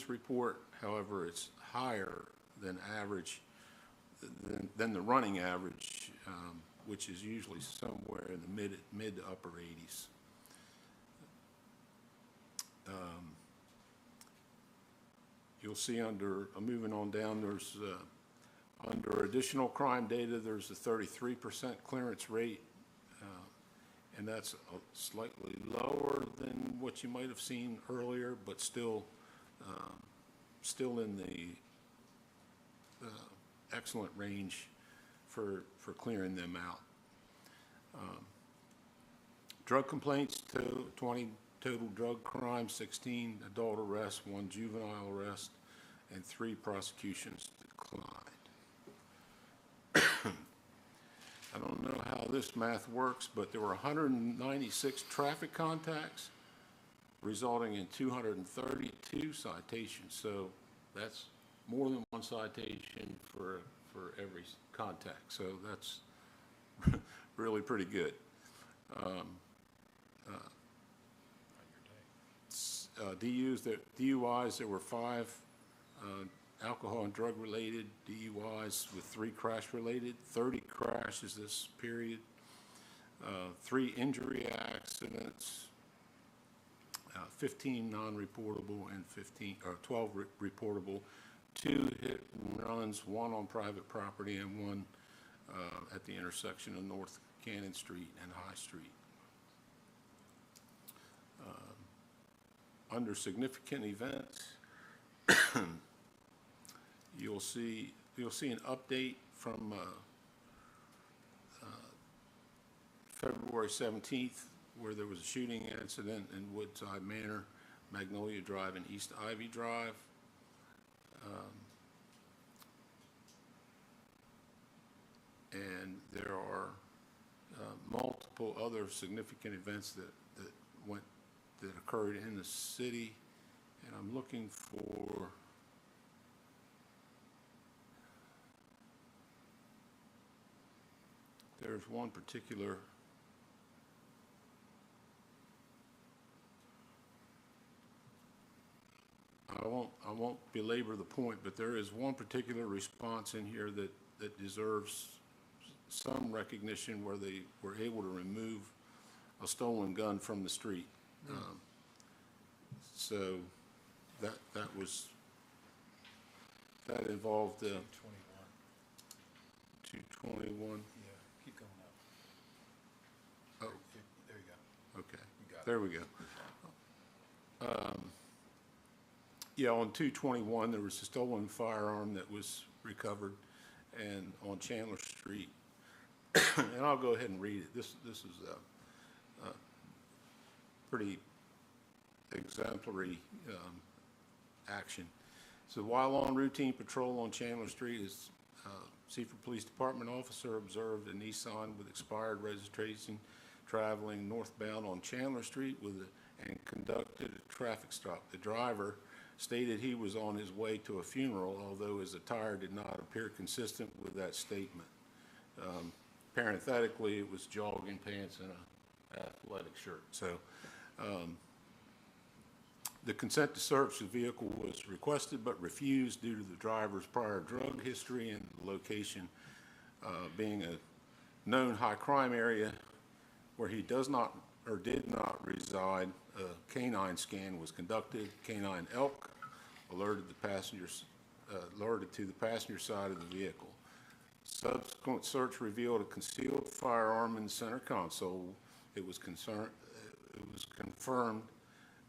report. However, it's higher than average, than the running average, which is usually somewhere in the mid to upper 80s. You'll see under, moving on down, there's under additional crime data, there's a 33% clearance rate, and that's slightly lower than what you might have seen earlier, but still in the excellent range for clearing them out. Drug complaints, 20 total drug crimes, 16 adult arrests, 1 juvenile arrest, and 3 prosecutions declined. I don't know how this math works, but there were 196 traffic contacts, resulting in 232 citations. So that's more than 1 citation for every contact. So that's really pretty good. DUIs, there were 5 alcohol and drug related DUIs with 3 crash related, 30 crashes this period, 3 injury accidents, 15 non-reportable and 12 reportable, 2 hit and runs, 1 on private property and 1 at the intersection of North Cannon Street and High Street. Under significant events, you'll see an update from February 17th, where there was a shooting incident in Woodside Manor, Magnolia Drive, and East Ivy Drive. And there are multiple other significant events that occurred in the city, and I'm looking for there's one particular I won't belabor the point, but there is one particular response in here that deserves some recognition, where they were able to remove a stolen gun from the street. So that involved 221. Yeah, keep going up. Oh, There you go. okay. You got it. There we go. Yeah, on 221, there was a stolen firearm that was recovered, and on Chandler Street. And I'll go ahead and read it. This is a pretty exemplary action. So while on routine patrol on Chandler Street, his Seaford Police Department officer observed a Nissan with expired registration traveling northbound on Chandler Street and conducted a traffic stop. The driver stated he was on his way to a funeral, although his attire did not appear consistent with that statement. Parenthetically, it was jogging pants and an athletic shirt. So the consent to search the vehicle was requested but refused due to the driver's prior drug history and the location being a known high crime area where he does not or did not reside. A canine scan was conducted. Canine elk alerted to the passenger side of the vehicle. Subsequent search revealed a concealed firearm in the center console. It was confirmed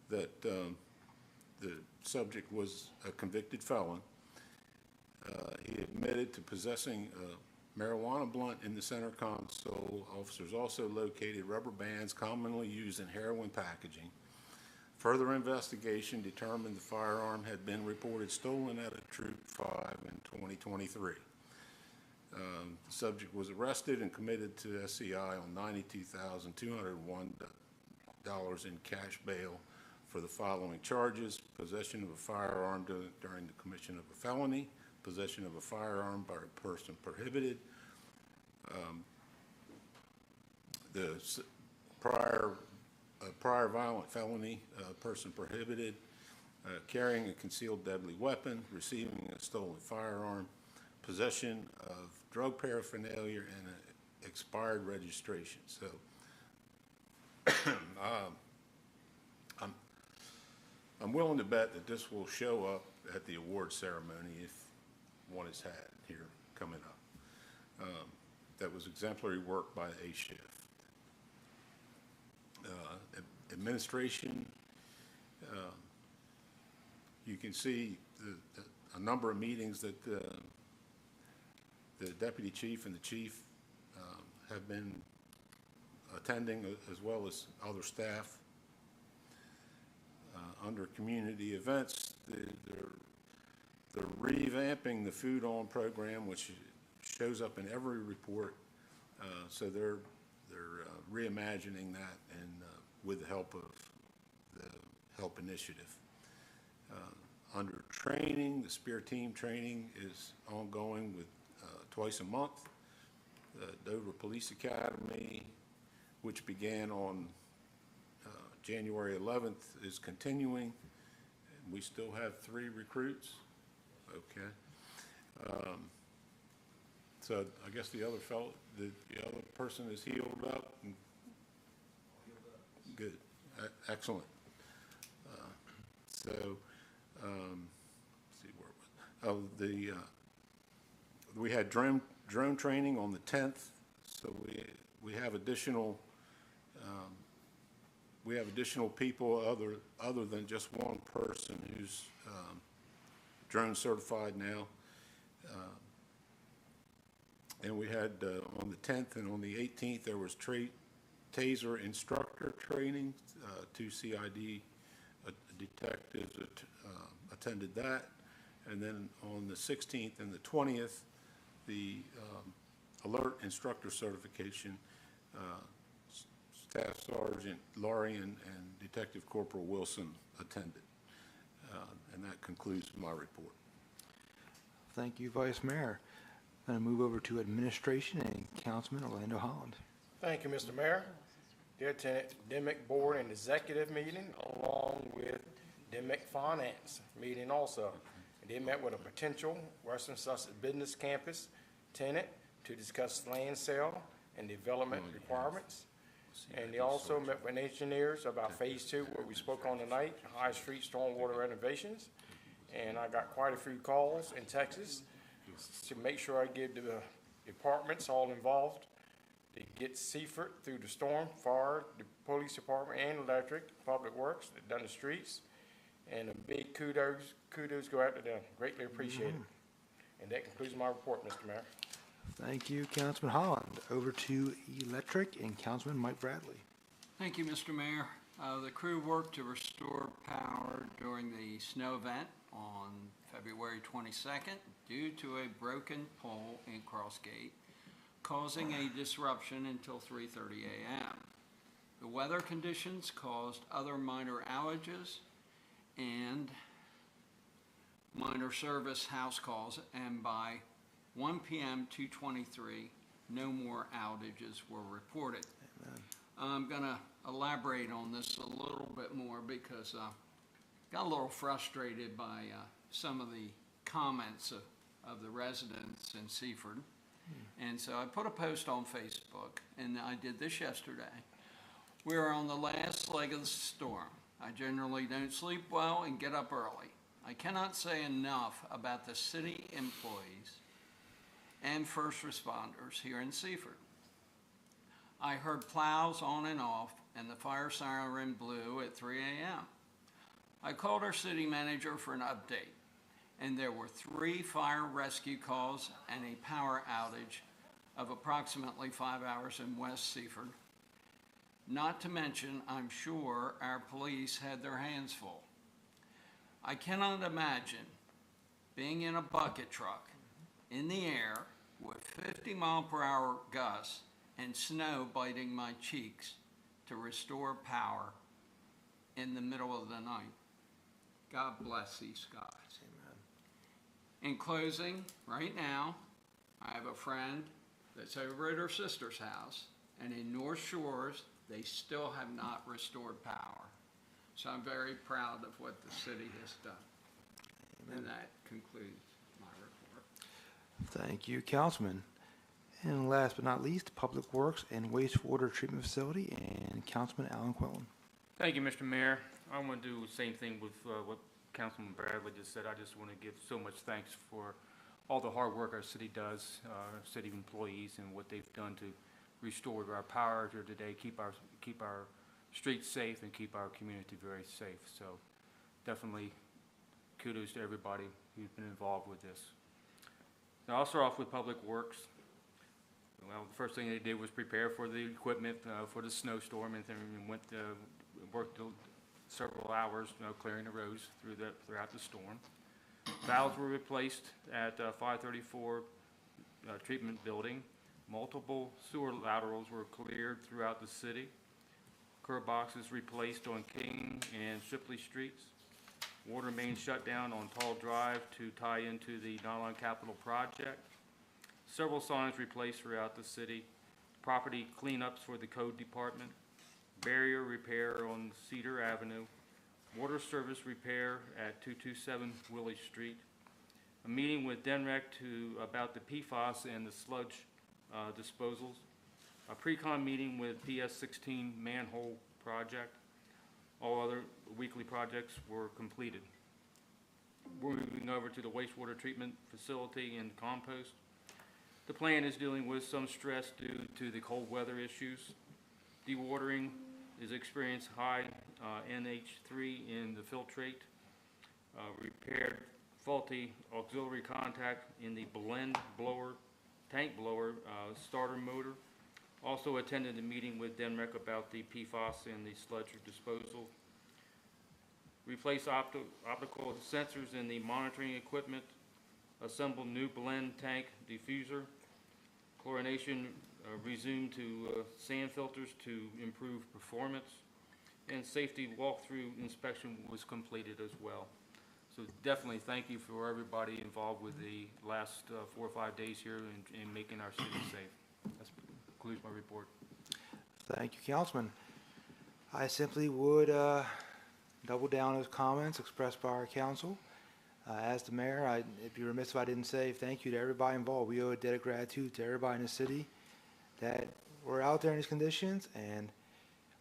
that the subject was a convicted felon. He admitted to possessing a marijuana blunt in the center console. Officers also located rubber bands commonly used in heroin packaging. Further investigation determined the firearm had been reported stolen at a Troop 5 in 2023. The subject was arrested and committed to SCI on $92,201 in cash bail for the following charges: possession of a firearm during the commission of a felony, possession of a firearm by a person prohibited, the prior violent felony, person prohibited, carrying a concealed deadly weapon, receiving a stolen firearm, possession of drug paraphernalia, and an expired registration. So I'm willing to bet that this will show up at the award ceremony if one is had here coming up. That was exemplary work by A Shift. Administration, you can see a number of meetings that the deputy chief and the chief have been attending, as well as other staff. Under community events, they're revamping the Food On program, which shows up in every report. So they're reimagining that, and with the help of the HELP initiative. Under training, the SPEAR team training is ongoing with twice a month. The Dover Police Academy, which began on January 11th, is continuing. We still have 3 recruits. Okay. So I guess the other person is healed up. Good. Excellent. So, let's see where it was. We had drone training on the 10th, so we have additional people other than just one person who's drone certified now. And we had on the 10th and on the 18th, there was TASER instructor training. 2 CID detectives attended that. And then on the 16th and the 20th, the alert instructor certification, Staff Sergeant Laurie and Detective Corporal Wilson attended. And that concludes my report. Thank you, Vice Mayor. I'm going to move over to Administration and Councilman Orlando Holland. Thank you, Mr. Mayor. Dear attended DEMIC Board and Executive meeting along with DEMIC Finance meeting also. They met with a potential Western Sussex Business Campus tenant to discuss land sale and development requirements. And they also met with engineers about Phase 2, what we spoke on tonight, High Street stormwater renovations. And I got quite a few calls in Texas to make sure I give the departments all involved to get Seaford through the storm, fire, the police department, and electric, public works, that done the streets. And a big kudos go out to them. Greatly appreciated. And that concludes my report, Mr. Mayor. Thank you, Councilman Holland. Over to Electric and Councilman Mike Bradley. Thank you, Mr. Mayor. The crew worked to restore power during the snow event on February 22nd due to a broken pole in Crossgate, causing a disruption until 3:30 a.m. The weather conditions caused other minor outages and minor service house calls, and by 1 p.m. 2:23, no more outages were reported. Amen. I'm going to elaborate on this a little bit more because I got a little frustrated by some of the comments of the residents in Seaford. And so I put a post on Facebook, and I did this yesterday. We are on the last leg of the storm. I generally don't sleep well and get up early. I cannot say enough about the city employees and first responders here in Seaford. I heard plows on and off, and the fire siren blew at 3 a.m. I called our city manager for an update, and there were 3 fire rescue calls and a power outage of approximately 5 hours in West Seaford. Not to mention, I'm sure our police had their hands full. I cannot imagine being in a bucket truck in the air with 50-mile-per-hour gusts and snow biting my cheeks to restore power in the middle of the night. God bless these guys. Amen. In closing, right now, I have a friend that's over at her sister's house, and in North Shores, they still have not restored power. So I'm very proud of what the city has done. Amen. And that concludes my report. Thank you, Councilman. And last but not least, Public Works and Wastewater Treatment Facility and Councilman Alan Quillen. Thank you, Mr. Mayor. I want to do the same thing with what Councilman Bradley just said. I just want to give so much thanks for all the hard work our city does, our city employees, and what they've done to restore our power here today, keep our streets safe, and keep our community very safe. So definitely kudos to everybody who's been involved with this. Now I'll start off with Public Works. Well, the first thing they did was prepare for the equipment for the snowstorm, and then worked several hours, clearing the roads throughout the storm. Valves were replaced at 534 treatment building. Multiple sewer laterals were cleared throughout the city. Curb boxes replaced on King and Shipley Streets. Water main shut down on Tall Drive to tie into the Nylon Capital Project. Several signs replaced throughout the city. Property cleanups for the code department. Barrier repair on Cedar Avenue. Water service repair at 227 Willie Street. A meeting with DENREC about the PFAS and the sludge disposals. A pre-con meeting with PS16 manhole project. All other weekly projects were completed. We're moving over to the wastewater treatment facility and compost. The plant is dealing with some stress due to the cold weather issues. Dewatering is experiencing high NH3 in the filtrate. Repaired faulty auxiliary contact in the blend blower, tank blower starter motor. Also attended a meeting with Denrec about the PFAS and the sludge disposal. Replace optical sensors in the monitoring equipment. Assemble new blend tank diffuser. Chlorination resumed to sand filters to improve performance. And safety walkthrough inspection was completed as well. So definitely thank you for everybody involved with the last 4 or 5 days here in making our city safe. That concludes my report. Thank you, Councilman. I simply would double down those comments expressed by our council. As the mayor, it'd be remiss if I didn't say thank you to everybody involved. We owe a debt of gratitude to everybody in the city that we're out there in these conditions and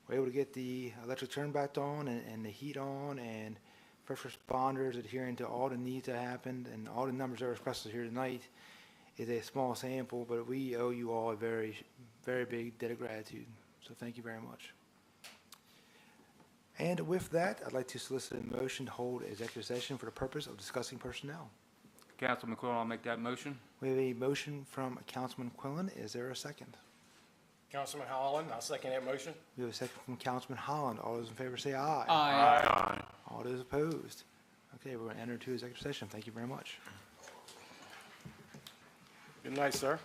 we're able to get the electric turn back on and the heat on, and first responders adhering to all the needs that happened, and all the numbers that are expressed here tonight is a small sample, but we owe you all a very, very big debt of gratitude. So thank you very much. And with that, I'd like to solicit a motion to hold executive session for the purpose of discussing personnel. Councilman Quillen, I'll make that motion. We have a motion from Councilman Quillen. Is there a second? Councilman Holland, I'll second that motion. We have a second from Councilman Holland. All those in favor say aye. Aye. All those opposed? Okay, we're going to enter into executive session. Thank you very much. Good night, sir.